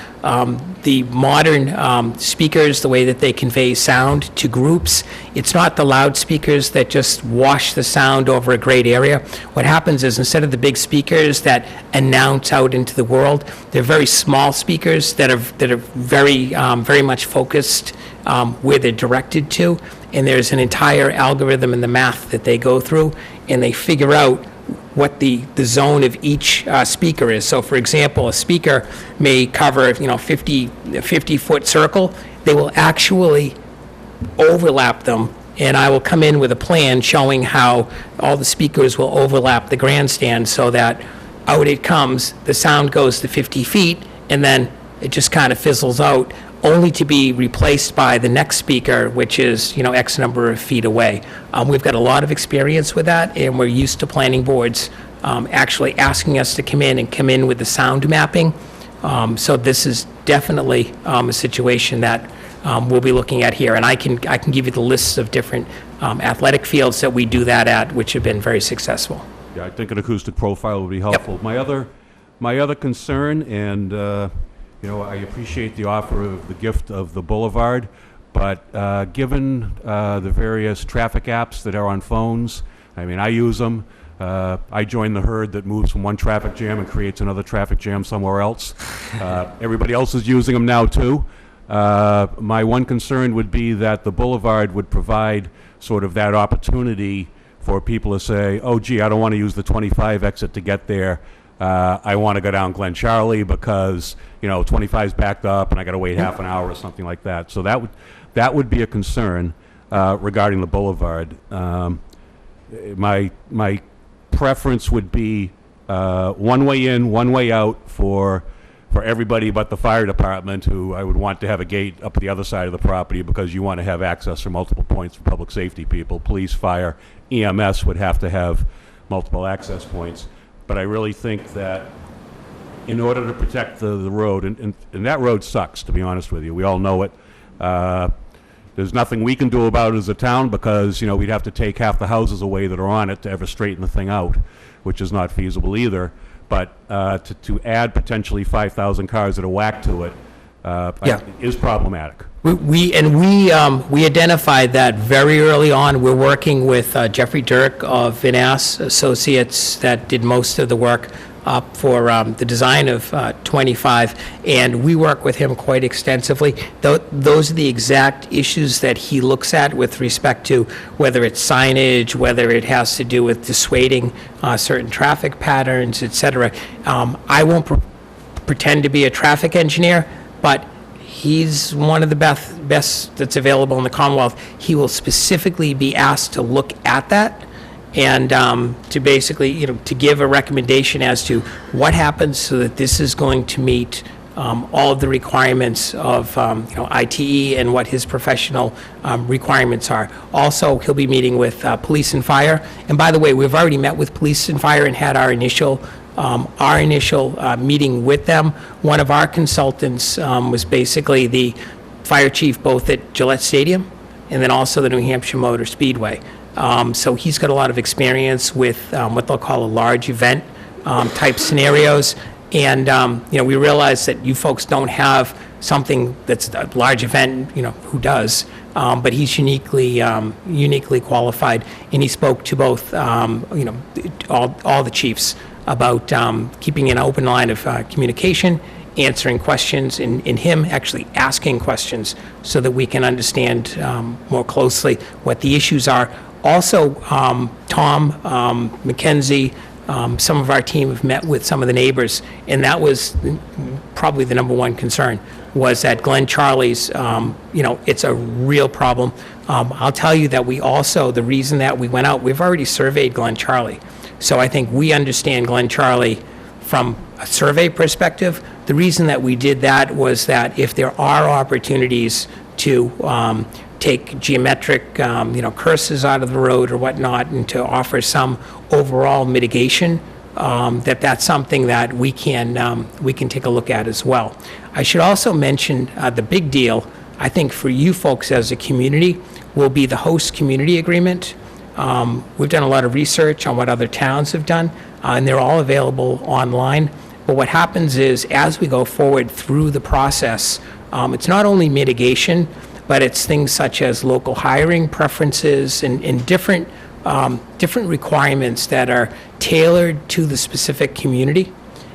the modern speakers, the way that they convey sound to groups, it's not the loudspeakers that just wash the sound over a great area. What happens is, instead of the big speakers that announce out into the world, they're very small speakers that are very much focused where they're directed to, and there's an entire algorithm in the math that they go through, and they figure out what the zone of each speaker is. So, for example, a speaker may cover, a 50-foot circle. They will actually overlap them, and I will come in with a plan showing how all the speakers will overlap the grandstand, so that out it comes, the sound goes to 50 feet, and then it just kind of fizzles out, only to be replaced by the next speaker, which is, X number of feet away. We've got a lot of experience with that, and we're used to planning boards actually asking us to come in with the sound mapping. So this is definitely a situation that we'll be looking at here. And I can give you the lists of different athletic fields that we do that at, which have been very successful. Yeah, I think an acoustic profile would be helpful. My other concern, and I appreciate the offer of the gift of the boulevard, but given the various traffic apps that are on phones, I mean, I use them. I join the herd that moves from one traffic jam and creates another traffic jam somewhere else. Everybody else is using them now, too. My one concern would be that the boulevard would provide sort of that opportunity for people to say, oh, gee, I don't want to use the 25 exit to get there. I want to go down Glen Charlie because, 25's backed up and I got to wait half an hour or something like that. So that would be a concern regarding the boulevard. My preference would be one way in, one way out for everybody but the fire department, who I would want to have a gate up the other side of the property because you want to have access from multiple points for public safety people. Police, fire, EMS would have to have multiple access points. But I really think that in order to protect the road, and that road sucks, to be honest with you. We all know it. There's nothing we can do about it as a town because, we'd have to take half the houses away that are on it to ever straighten the thing out, which is not feasible either. But to add potentially 5,000 cars that are whacked to it is problematic. We identified that very early on. We're working with Jeffrey Dirk of Vinas Associates that did most of the work for the design of 25, and we work with him quite extensively. Those are the exact issues that he looks at with respect to whether it's signage, whether it has to do with dissuading certain traffic patterns, et cetera. I won't pretend to be a traffic engineer, but he's one of the best that's available in the Commonwealth. He will specifically be asked to look at that and to basically, to give a recommendation as to what happens so that this is going to meet all of the requirements of ITE and what his professional requirements are. Also, he'll be meeting with police and fire. And by the way, we've already met with police and fire and had our initial meeting with them. One of our consultants was basically the fire chief both at Gillette Stadium and then also the New Hampshire Motor Speedway. So he's got a lot of experience with what they'll call a large event type scenarios. And, we realize that you folks don't have something that's a large event, who does? But he's uniquely qualified. And he spoke to both, all the chiefs about keeping an open line of communication, answering questions, and him actually asking questions so that we can understand more closely what the issues are. Also, Tom, Mackenzie, some of our team have met with some of the neighbors, and that was probably the number one concern, was that Glen Charlie's, it's a real problem. I'll tell you that the reason that we went out, we've already surveyed Glen Charlie. So I think we understand Glen Charlie from a survey perspective. The reason that we did that was that if there are opportunities to take geometric, curses out of the road or whatnot, and to offer some overall mitigation, that's something that we can take a look at as well. I should also mention the big deal, I think, for you folks as a community will be the host community agreement. We've done a lot of research on what other towns have done, and they're all available online. But what happens is, as we go forward through the process, it's not only mitigation, but it's things such as local hiring preferences and different requirements that are tailored to the specific community.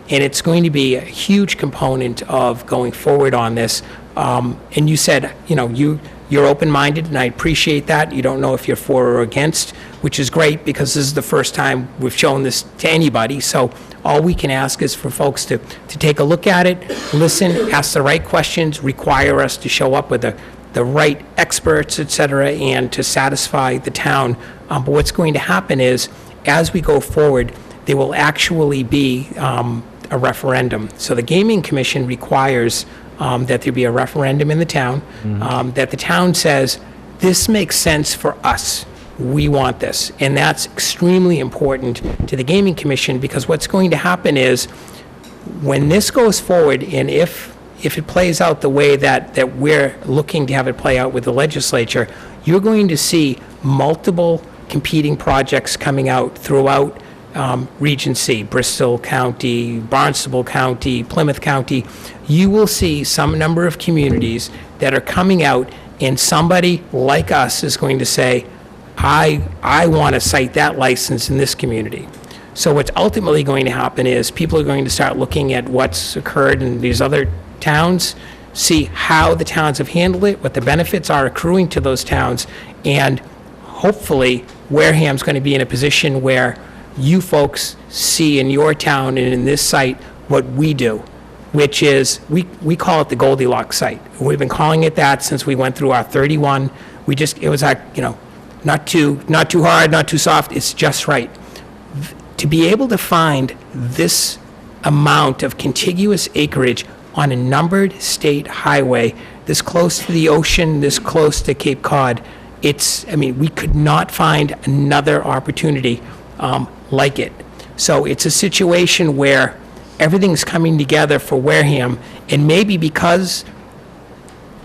And it's going to be a huge component of going forward on this. And you said, you're open-minded, and I appreciate that. You don't know if you're for or against, which is great because this is the first time we've shown this to anybody. So all we can ask is for folks to take a look at it, listen, ask the right questions, require us to show up with the right experts, et cetera, and to satisfy the town. But what's going to happen is, as we go forward, there will actually be a referendum. So the Gaming Commission requires that there be a referendum in the town, that the town says, this makes sense for us. We want this. And that's extremely important to the Gaming Commission, because what's going to happen is, when this goes forward, and if it plays out the way that we're looking to have it play out with the legislature, you're going to see multiple competing projects coming out throughout Region C, Bristol County, Barnstable County, Plymouth County. You will see some number of communities that are coming out, and somebody like us is going to say, I want to cite that license in this community. So what's ultimately going to happen is people are going to start looking at what's occurred in these other towns, see how the towns have handled it, what the benefits are accruing to those towns, and hopefully Wareham's going to be in a position where you folks see in your town and in this site what we do, which is, we call it the Goldilocks site. We've been calling it that since we went through our 31. It was like, not too hard, not too soft, it's just right. To be able to find this amount of contiguous acreage on a numbered state highway, this close to the ocean, this close to Cape Cod, we could not find another opportunity like it. So it's a situation where everything's coming together for Wareham, and maybe because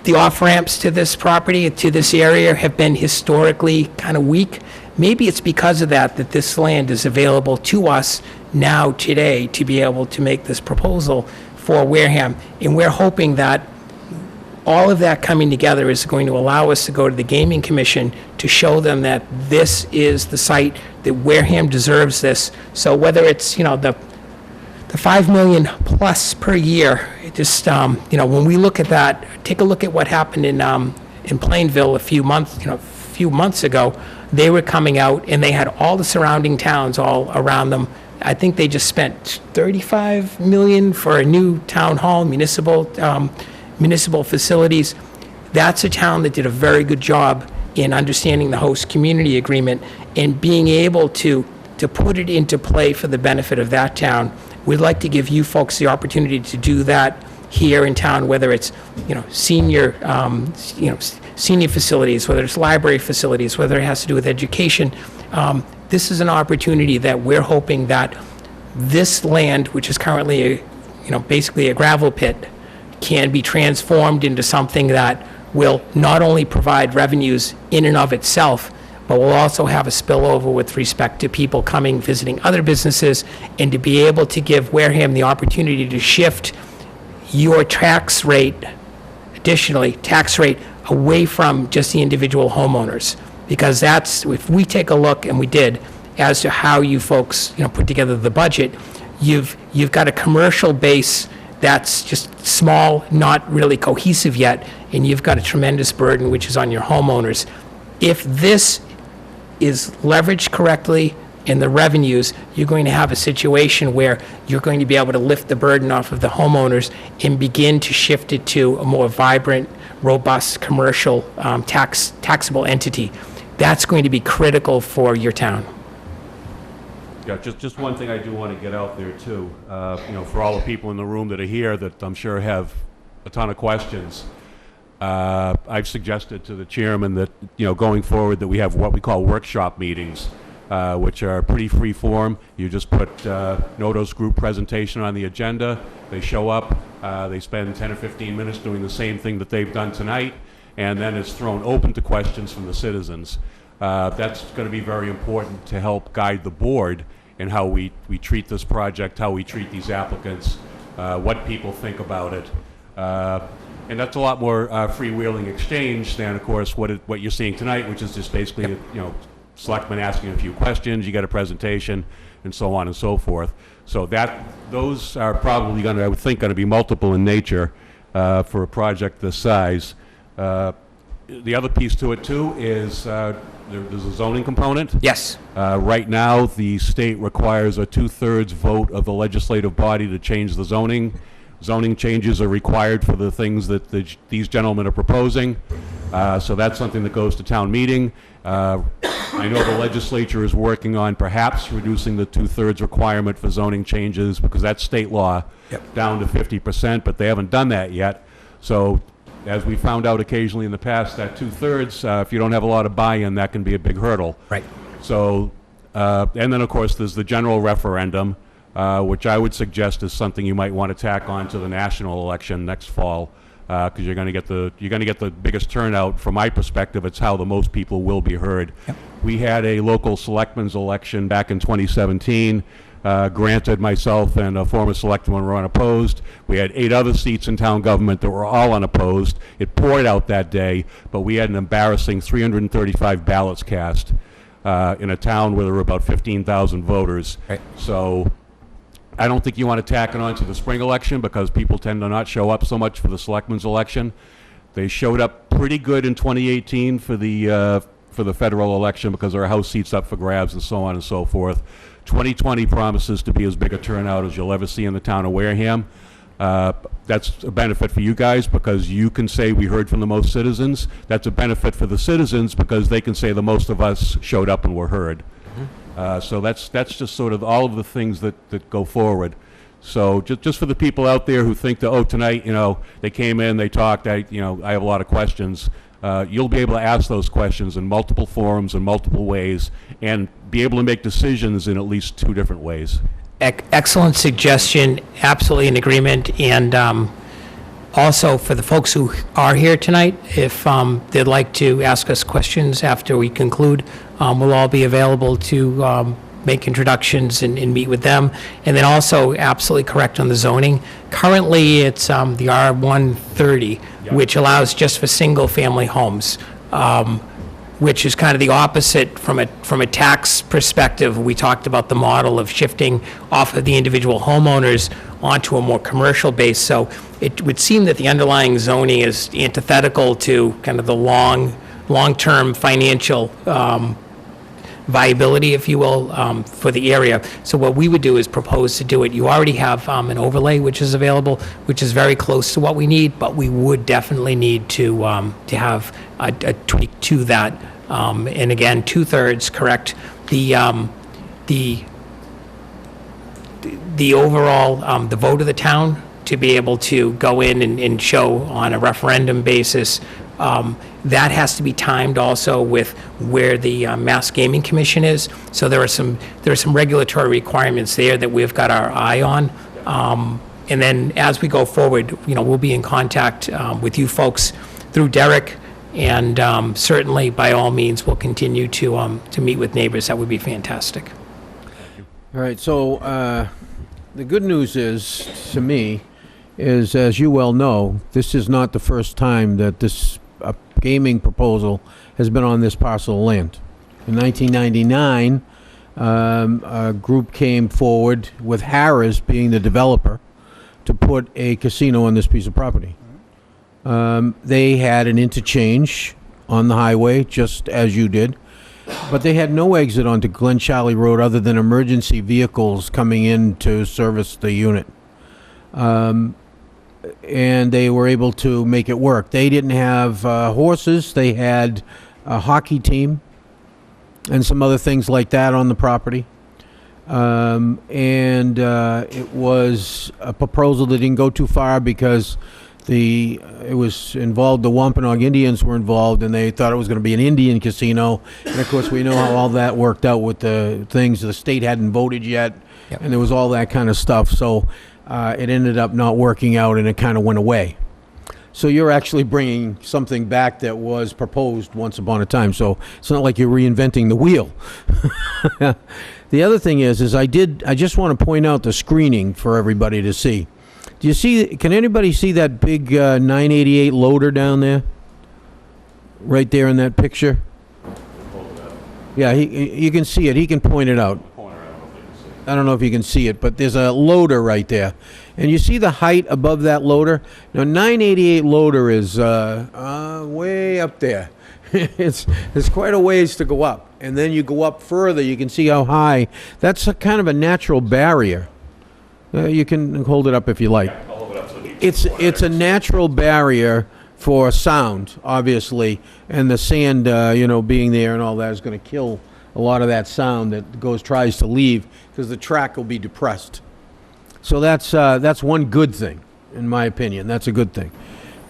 the off-ramps to this property, to this area, have been historically kind of weak, maybe it's because of that this land is available to us now, today, to be able to make this proposal for Wareham. And we're hoping that all of that coming together is going to allow us to go to the Gaming Commission to show them that this is the site, that Wareham deserves this. So whether it's, the 5 million plus per year, it just, when we look at that, take a look at what happened in Plainville a few months ago. They were coming out, and they had all the surrounding towns all around them. I think they just spent $35 million for a new town hall, municipal facilities. That's a town that did a very good job in understanding the host community agreement and being able to put it into play for the benefit of that town. We'd like to give you folks the opportunity to do that here in town, whether it's, senior facilities, whether it's library facilities, whether it has to do with education. This is an opportunity that we're hoping that this land, which is currently basically a gravel pit, can be transformed into something that will not only provide revenues in and of itself, but will also have a spillover with respect to people coming, visiting other businesses, and to be able to give Wareham the opportunity to shift your tax rate away from just the individual homeowners. Because that's, if we take a look, and we did, as to how you folks, put together the budget, you've got a commercial base that's just small, not really cohesive yet, and you've got a tremendous burden which is on your homeowners. If this is leveraged correctly in the revenues, you're going to have a situation where you're going to be able to lift the burden off of the homeowners and begin to shift it to a more vibrant, robust commercial taxable entity. That's going to be critical for your town. Yeah, just one thing I do want to get out there too, for all the people in the room that are here that I'm sure have a ton of questions. I've suggested to the chairman that, going forward, that we have what we call workshop meetings, which are pretty free form. You just put Noto's group presentation on the agenda. They show up, they spend 10 or 15 minutes doing the same thing that they've done tonight, and then it's thrown open to questions from the citizens. That's going to be very important to help guide the board in how we treat this project, how we treat these applicants, what people think about it. And that's a lot more freewheeling exchange than, of course, what you're seeing tonight, which is just basically, selectmen asking a few questions, you get a presentation, and so on and so forth. So those are probably I would think, going to be multiple in nature for a project this size. The other piece to it, too, is there's a zoning component. Yes. Right now, the state requires a 2/3 vote of the legislative body to change the zoning. Zoning changes are required for the things that these gentlemen are proposing. So that's something that goes to town meeting. I know the legislature is working on perhaps reducing the two-thirds requirement for zoning changes, because that's state law, down to 50%, but they haven't done that yet. So, as we found out occasionally in the past, that two-thirds, if you don't have a lot of buy-in, that can be a big hurdle. Right. So, and then, of course, there's the general referendum, which I would suggest is something you might want to tack on to the national election next fall, because you're going to get the biggest turnout. From my perspective, it's how the most people will be heard. Yep. We had a local selectmen's election back in 2017. Granted, myself and a former selectman were unopposed. We had 8 other seats in town government that were all unopposed. It poured out that day, but we had an embarrassing 335 ballots cast in a town where there were about 15,000 voters. Right. So I don't think you want to tack it on to the spring election, because people tend to not show up so much for the selectmen's election. They showed up pretty good in 2018 for the federal election, because there are House seats up for grabs and so on and so forth. 2020 promises to be as big a turnout as you'll ever see in the town of Wareham. That's a benefit for you guys, because you can say we heard from the most citizens. That's a benefit for the citizens, because they can say the most of us showed up and were heard. So that's just sort of all of the things that go forward. So just for the people out there who think that, oh, tonight, they came in, they talked, I have a lot of questions. You'll be able to ask those questions in multiple forums in multiple ways, and be able to make decisions in at least 2 different ways. Excellent suggestion, absolutely in agreement. And also, for the folks who are here tonight, if they'd like to ask us questions after we conclude, we'll all be available to make introductions and meet with them. And then also, absolutely correct on the zoning. Currently, it's the R130, which allows just for single-family homes, which is kind of the opposite from a tax perspective. We talked about the model of shifting off of the individual homeowners onto a more commercial base. So it would seem that the underlying zoning is antithetical to kind of the long-term financial viability, if you will, for the area. So what we would do is propose to do it. You already have an overlay which is available, which is very close to what we need, but we would definitely need to have a tweak to that. And again, 2/3, correct. The overall, the vote of the town to be able to go in and show on a referendum basis, that has to be timed also with where the Mass Gaming Commission is. So there are some regulatory requirements there that we've got our eye on. And then as we go forward, we'll be in contact with you folks through Derek, and certainly by all means we'll continue to meet with neighbors. That would be fantastic. All right, so the good news is, to me, is, as you well know, this is not the first time that this gaming proposal has been on this parcel of land. In 1999, a group came forward with Harrah's being the developer to put a casino on this piece of property. They had an interchange on the highway, just as you did, but they had no exit onto Glen Charlie Road other than emergency vehicles coming in to service the unit. And they were able to make it work. They didn't have horses. They had a hockey team and some other things like that on the property. It was a proposal that didn't go too far, because it was involved, the Wampanoag Indians were involved, and they thought it was going to be an Indian casino. And of course, we know how all that worked out with the things. The state hadn't voted yet, and there was all that kind of stuff. So it ended up not working out, and it kind of went away. So you're actually bringing something back that was proposed once upon a time. So it's not like you're reinventing the wheel. The other thing is I just want to point out the screening for everybody to see. Do you see, can anybody see that big 988 loader down there? Right there in that picture? Yeah, you can see it. He can point it out. I don't know if you can see it, but there's a loader right there. And you see the height above that loader? Now, 988 loader is way up there. It's quite a ways to go up. And then you go up further, you can see how high. That's a kind of a natural barrier. You can hold it up if you like. It's a natural barrier for sound, obviously, and the sand, being there and all that is going to kill a lot of that sound that tries to leave, because the track will be depressed. So that's one good thing, in my opinion. That's a good thing.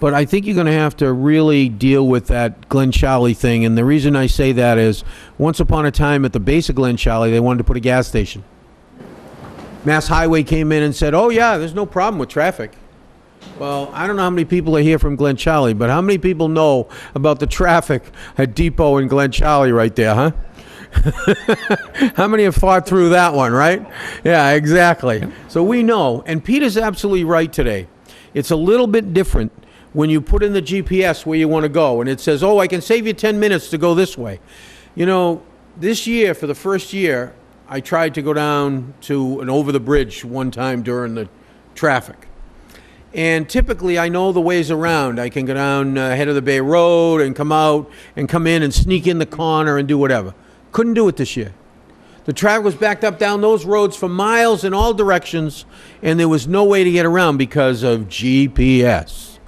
But I think you're going to have to really deal with that Glen Charlie thing, and the reason I say that is, once upon a time at the base of Glen Charlie, they wanted to put a gas station. Mass Highway came in and said, oh yeah, there's no problem with traffic. Well, I don't know how many people are here from Glen Charlie, but how many people know about the traffic at Depot and Glen Charlie right there, huh? How many have fought through that one, right? Yeah, exactly. So we know, and Peter's absolutely right today. It's a little bit different when you put in the GPS where you want to go, and it says, oh, I can save you 10 minutes to go this way. This year, for the first year, I tried to go down to and over the bridge one time during the traffic. And typically, I know the ways around. I can go down Head of the Bay Road and come out and come in and sneak in the corner and do whatever. Couldn't do it this year. The traffic was backed up down those roads for miles in all directions, and there was no way to get around because of GPS.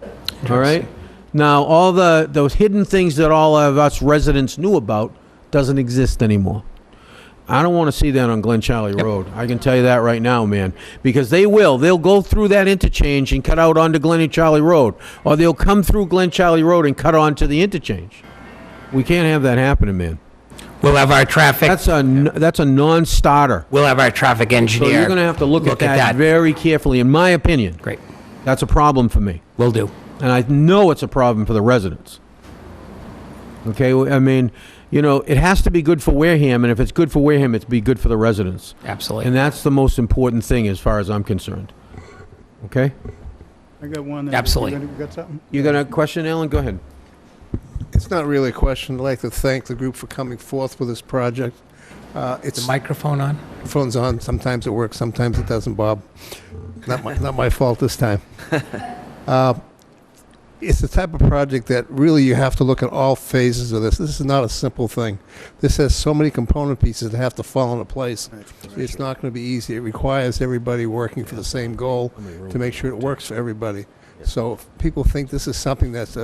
All right? Now, all those hidden things that all of us residents knew about doesn't exist anymore. I don't want to see that on Glen Charlie Road. I can tell you that right now, man. Because they will. They'll go through that interchange and cut out onto Glen Charlie Road. Or they'll come through Glen Charlie Road and cut onto the interchange. We can't have that happening, man. We'll have our traffic. That's a non-starter. We'll have our traffic So engineer. you're going to have to look at that very carefully, in my opinion. Great. That's a problem for me. Will do. And I know it's a problem for the residents. Okay, I mean, it has to be good for Wareham, and if it's good for Wareham, it's be good for the residents. Absolutely. And that's the most important thing as far as I'm concerned. Okay? I got one. Absolutely. You got something? You got a question, Alan? Go ahead. It's not really a question. I'd like to thank the group for coming forth with this project. The It's microphone on? phone's on. Sometimes it works. Sometimes it doesn't, Bob. Not my fault this time. It's the type of project that really you have to look at all phases of this. This is not a simple thing. This has so many component pieces that have to fall into place. It's not going to be easy. It requires everybody working for the same goal to make sure it works for everybody. So if people think this is something that's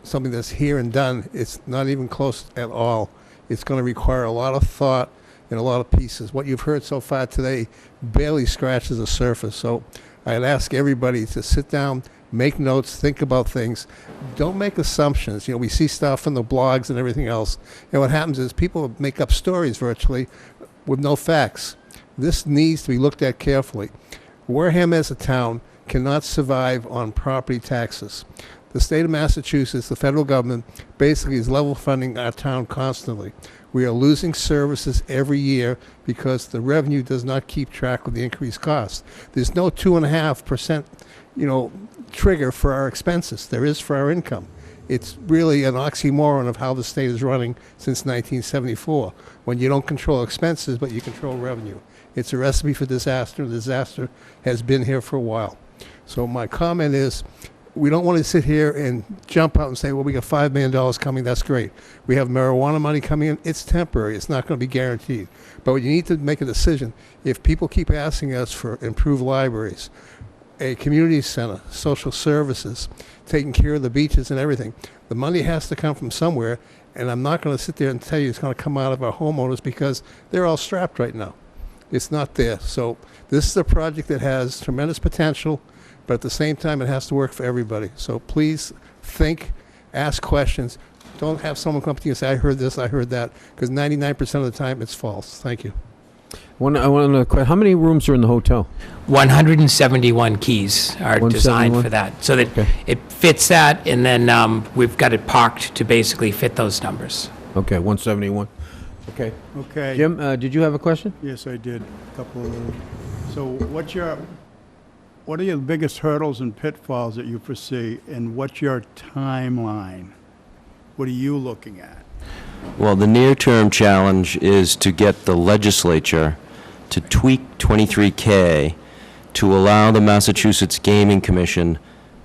something that's here and done, it's not even close at all. It's going to require a lot of thought and a lot of pieces. What you've heard so far today barely scratches the surface. So I'd ask everybody to sit down, make notes, think about things. Don't make assumptions. We see stuff in the blogs and everything else. And what happens is people make up stories virtually with no facts. This needs to be looked at carefully. Wareham as a town cannot survive on property taxes. The state of Massachusetts, the federal government, basically is level funding our town constantly. We are losing services every year because the revenue does not keep track of the increased costs. There's no 2.5%, trigger for our expenses. There is for our income. It's really an oxymoron of how the state is running since 1974, when you don't control expenses, but you control revenue. It's a recipe for disaster. The disaster has been here for a while. So my comment is, we don't want to sit here and jump out and say, well, we got $5 million coming, that's great. We have marijuana money coming in, it's temporary, it's not going to be guaranteed. But you need to make a decision. If people keep asking us for improved libraries, a community center, social services, taking care of the beaches and everything, the money has to come from somewhere, and I'm not going to sit there and tell you it's going to come out of our homeowners because they're all strapped right now. It's not there. So this is a project that has tremendous potential, but at the same time, it has to work for everybody. So please think, ask questions. Don't have someone come to you and say, I heard this, I heard that, because 99% of the time, it's false. Thank you. I want another question. How many rooms are in the hotel? 171 keys are 171? designed for that, so that Okay. it fits that, and then we've got it parked to basically fit those numbers. Okay, 171. Okay. Okay. Jim, did you have a question? Yes, I did. A couple of them. So what are your biggest hurdles and pitfalls that you foresee, and what's your timeline? What are you looking at? Well, the near-term challenge is to get the legislature to tweak 23K to allow the Massachusetts Gaming Commission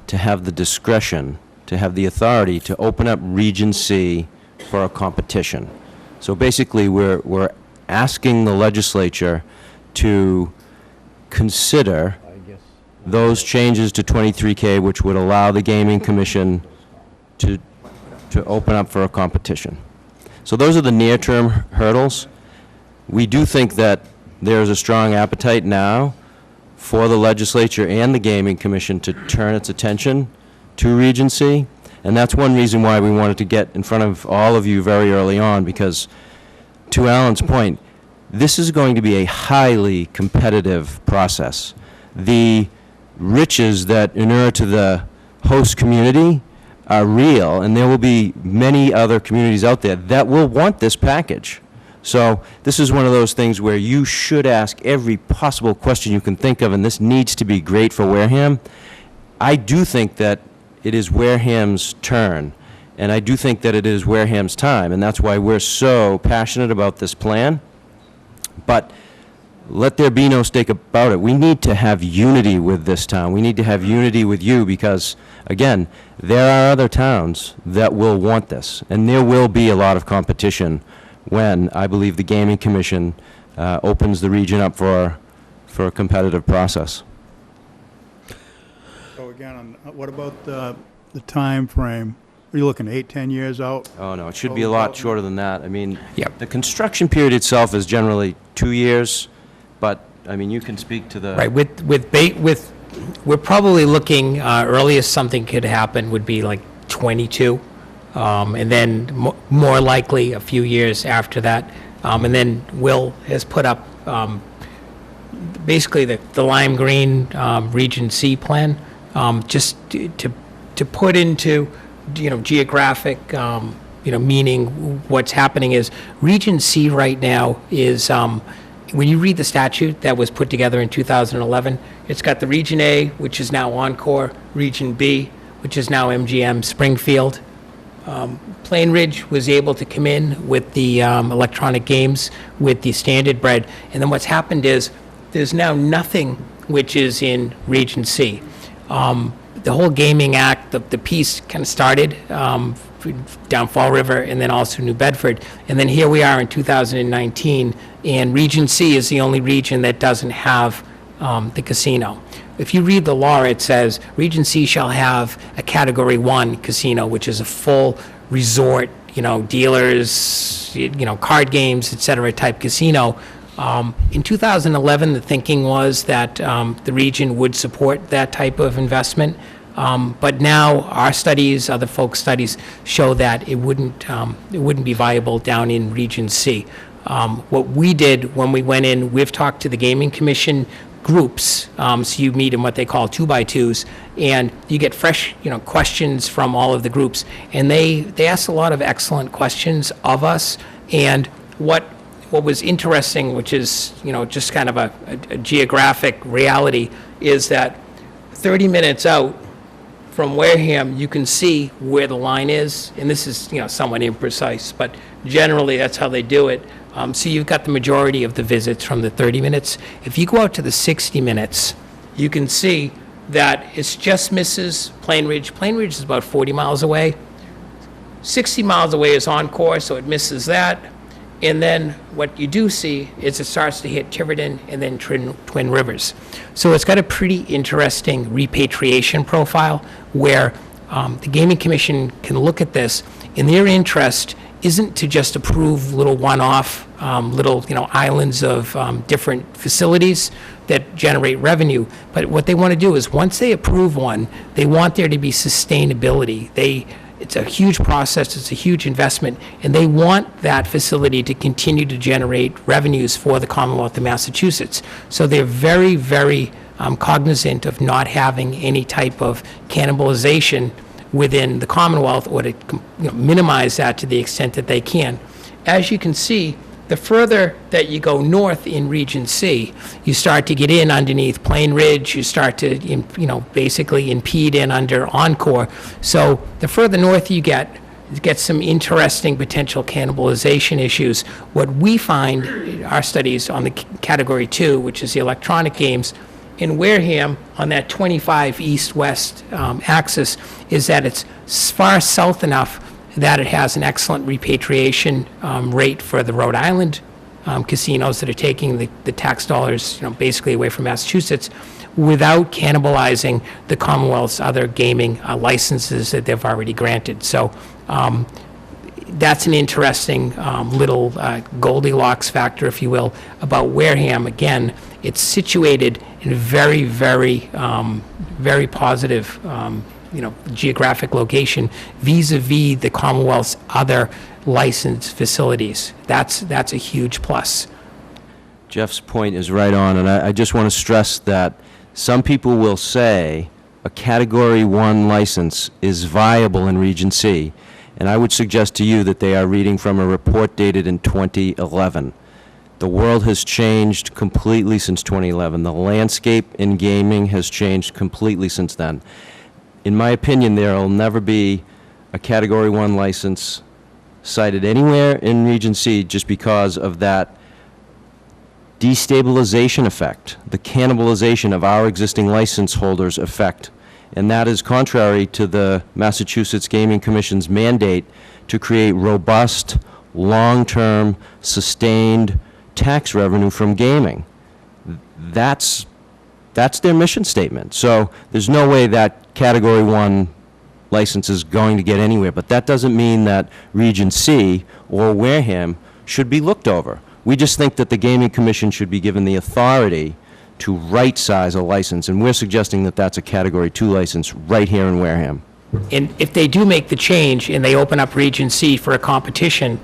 to have the discretion, to have the authority to open up Region C for a competition. So basically, we're asking the legislature to consider those changes to 23K, which would allow the Gaming Commission to open up for a competition. So those are the near-term hurdles. We do think that there's a strong appetite now for the legislature and the Gaming Commission to turn its attention to Regency, and that's one reason why we wanted to get in front of all of you very early on, because to Alan's point, this is going to be a highly competitive process. The riches that inure to the host community are real, and there will be many other communities out there that will want this package. So this is one of those things where you should ask every possible question you can think of, and this needs to be great for Wareham. I do think that it is Wareham's turn, and I do think that it is Wareham's time, and that's why we're so passionate about this plan. But let there be no mistake about it. We need to have unity with this town. We need to have unity with you because, again, there are other towns that will want this, and there will be a lot of competition when I believe the Gaming Commission opens the region up for a competitive process. So again, what about the time frame? Are you looking 8, 10 years out? Oh, no, it should be a lot shorter than that. I mean, Yep. the construction period itself is generally 2 years, but, I mean, you can speak to the... Right, we're probably looking, earliest something could happen would be like 22, and then more likely a few years after that. And then Will has put up basically the lime green Region C plan, just to put into, geographic, meaning what's happening is Region C right now is, when you read the statute that was put together in 2011, it's got the Region A, which is now Encore, Region B, which is now MGM Springfield. Plain Ridge was able to come in with the electronic games, with the standard bred, and then what's happened is there's now nothing which is in Region C. The whole Gaming Act, the piece kind of started down Fall River and then also New Bedford, and then here we are in 2019, and Region C is the only region that doesn't have the casino. If you read the law, it says Region C shall have a Category 1 casino, which is a full resort, dealers, card games, et cetera, type casino. In 2011, the thinking was that the region would support that type of investment. But now our studies, other folks' studies, show that it wouldn't be viable down in Region C. What we did when we went in, we've talked to the Gaming Commission groups, so you meet in what they call 2x2s, and you get fresh, questions from all of the groups, and they asked a lot of excellent questions of us. And what was interesting, which is, just kind of a geographic reality, is that 30 minutes out from Wareham, you can see where the line is, and this is, somewhat imprecise, but generally that's how they do it. So you've got the majority of the visits from the 30 minutes. If you go out to the 60 minutes, you can see that it just misses Plain Ridge. Plain Ridge is about 40 miles away. 60 miles away is Encore, so it misses that. And then what you do see is it starts to hit Tiverton and then Twin Rivers. So it's got a pretty interesting repatriation profile where the Gaming Commission can look at this, and their interest isn't to just approve little one-off, islands of different facilities that generate revenue. But what they want to do is once they approve one, they want there to be sustainability. It's a huge process, it's a huge investment, and they want that facility to continue to generate revenues for the Commonwealth of Massachusetts. So they're very, very cognizant of not having any type of cannibalization within the Commonwealth, or to minimize that to the extent that they can. As you can see, the further that you go north in Region C, you start to get in underneath Plain Ridge, you start to, basically impede in under Encore. So the further north you get some interesting potential cannibalization issues. What we find in our studies on the Category 2, which is the electronic games, in Wareham, on that 25 east-west axis, is that it's far south enough that it has an excellent repatriation rate for the Rhode Island casinos that are taking the tax dollars, basically away from Massachusetts. without cannibalizing the Commonwealth's other gaming licenses that they've already granted. So that's an interesting little Goldilocks factor, if you will, about Wareham. Again, it's situated in a very, very, very positive, geographic location vis-a-vis the Commonwealth's other licensed facilities. That's a huge plus. Jeff's point is right on, and I just want to stress that some people will say a Category 1 license is viable in Region C, and I would suggest to you that they are reading from a report dated in 2011. The world has changed completely since 2011. The landscape in gaming has changed completely since then. In my opinion, there will never be a Category 1 license cited anywhere in Region C just because of that destabilization effect, the cannibalization of our existing license holders effect. And that is contrary to the Massachusetts Gaming Commission's mandate to create robust, long-term, sustained tax revenue from gaming. That's their mission statement. So there's no way that Category 1 license is going to get anywhere. But that doesn't mean that Region C or Wareham should be looked over. We just think that the Gaming Commission should be given the authority to right-size a license, and we're suggesting that that's a Category 2 license right here in Wareham. And if they do make the change and they open up Region C for a competition,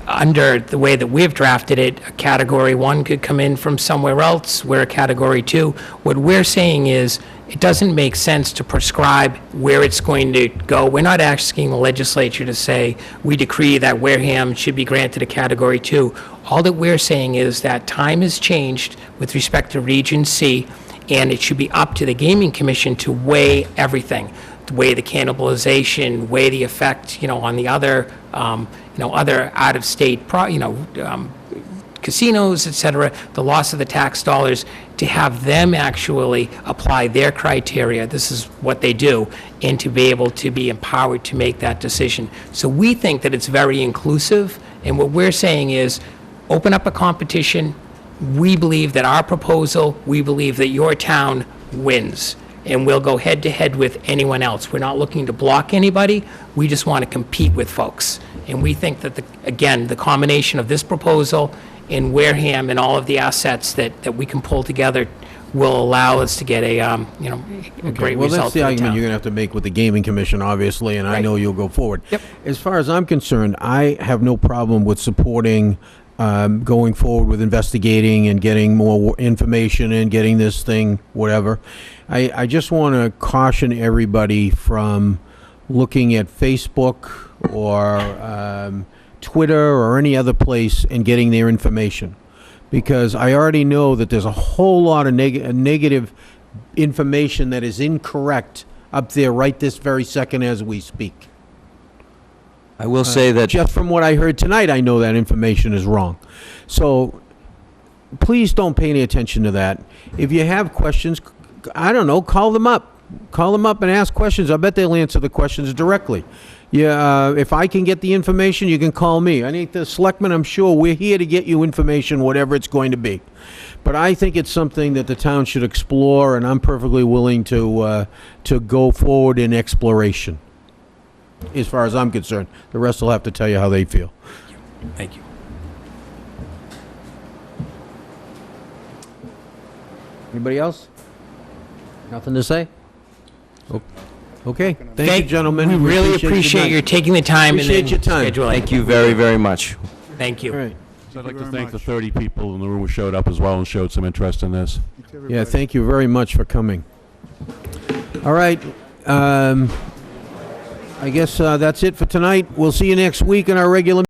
under the way that we've drafted it, a Category 1 could come in from somewhere else, we're a Category 2. What we're saying is, it doesn't make sense to prescribe where it's going to go. We're not asking the legislature to say, we decree that Wareham should be granted a Category 2. All that we're saying is that time has changed with respect to Region C, and it should be up to the Gaming Commission to weigh everything, to weigh the cannibalization, weigh the effect, on the other, other out-of-state, casinos, et cetera, the loss of the tax dollars, to have them actually apply their criteria. This is what they do, and to be able to be empowered to make that decision. So we think that it's very inclusive, and what we're saying is, open up a competition. We believe that our proposal, we believe that your town wins, and we'll go head-to-head with anyone else. We're not looking to block anybody. We just want to compete with folks. And we think that, the combination of this proposal in Wareham and all of the assets that we can pull together will allow us to get a great Well, result that's the for the argument town. you're going to have to make with the Gaming Commission, obviously, and I Right. know you'll go forward. Yep. As far as I'm concerned, I have no problem with supporting going forward with investigating and getting more information and getting this thing, whatever. I just want to caution everybody from looking at Facebook or Twitter or any other place and getting their information. Because I already know that there's a whole lot of negative information that is incorrect up there right this very second as we speak. I will say that Just from what I heard tonight, I know that information is wrong. So please don't pay any attention to that. If you have questions, I don't know, call them up. Call them up and ask questions. I bet they'll answer the questions directly. Yeah, if I can get the information, you can call me. I think the selectmen, I'm sure, we're here to get you information, whatever it's going to be. But I think it's something that the town should explore, and I'm perfectly willing to go forward in exploration. As far as I'm concerned, the rest will have to tell you how they feel. Thank you. Anybody else? Nothing to say? Okay, thank you, gentlemen. We really appreciate your your taking the time and Appreciate then your time. scheduling. thank you very, very much. Thank you. All right. So I'd like to very thank the much. 30 people in the room who showed up as well and showed some interest in this. Yeah, thank you very much for coming. All right, I guess that's it for tonight. We'll see you next week in our regular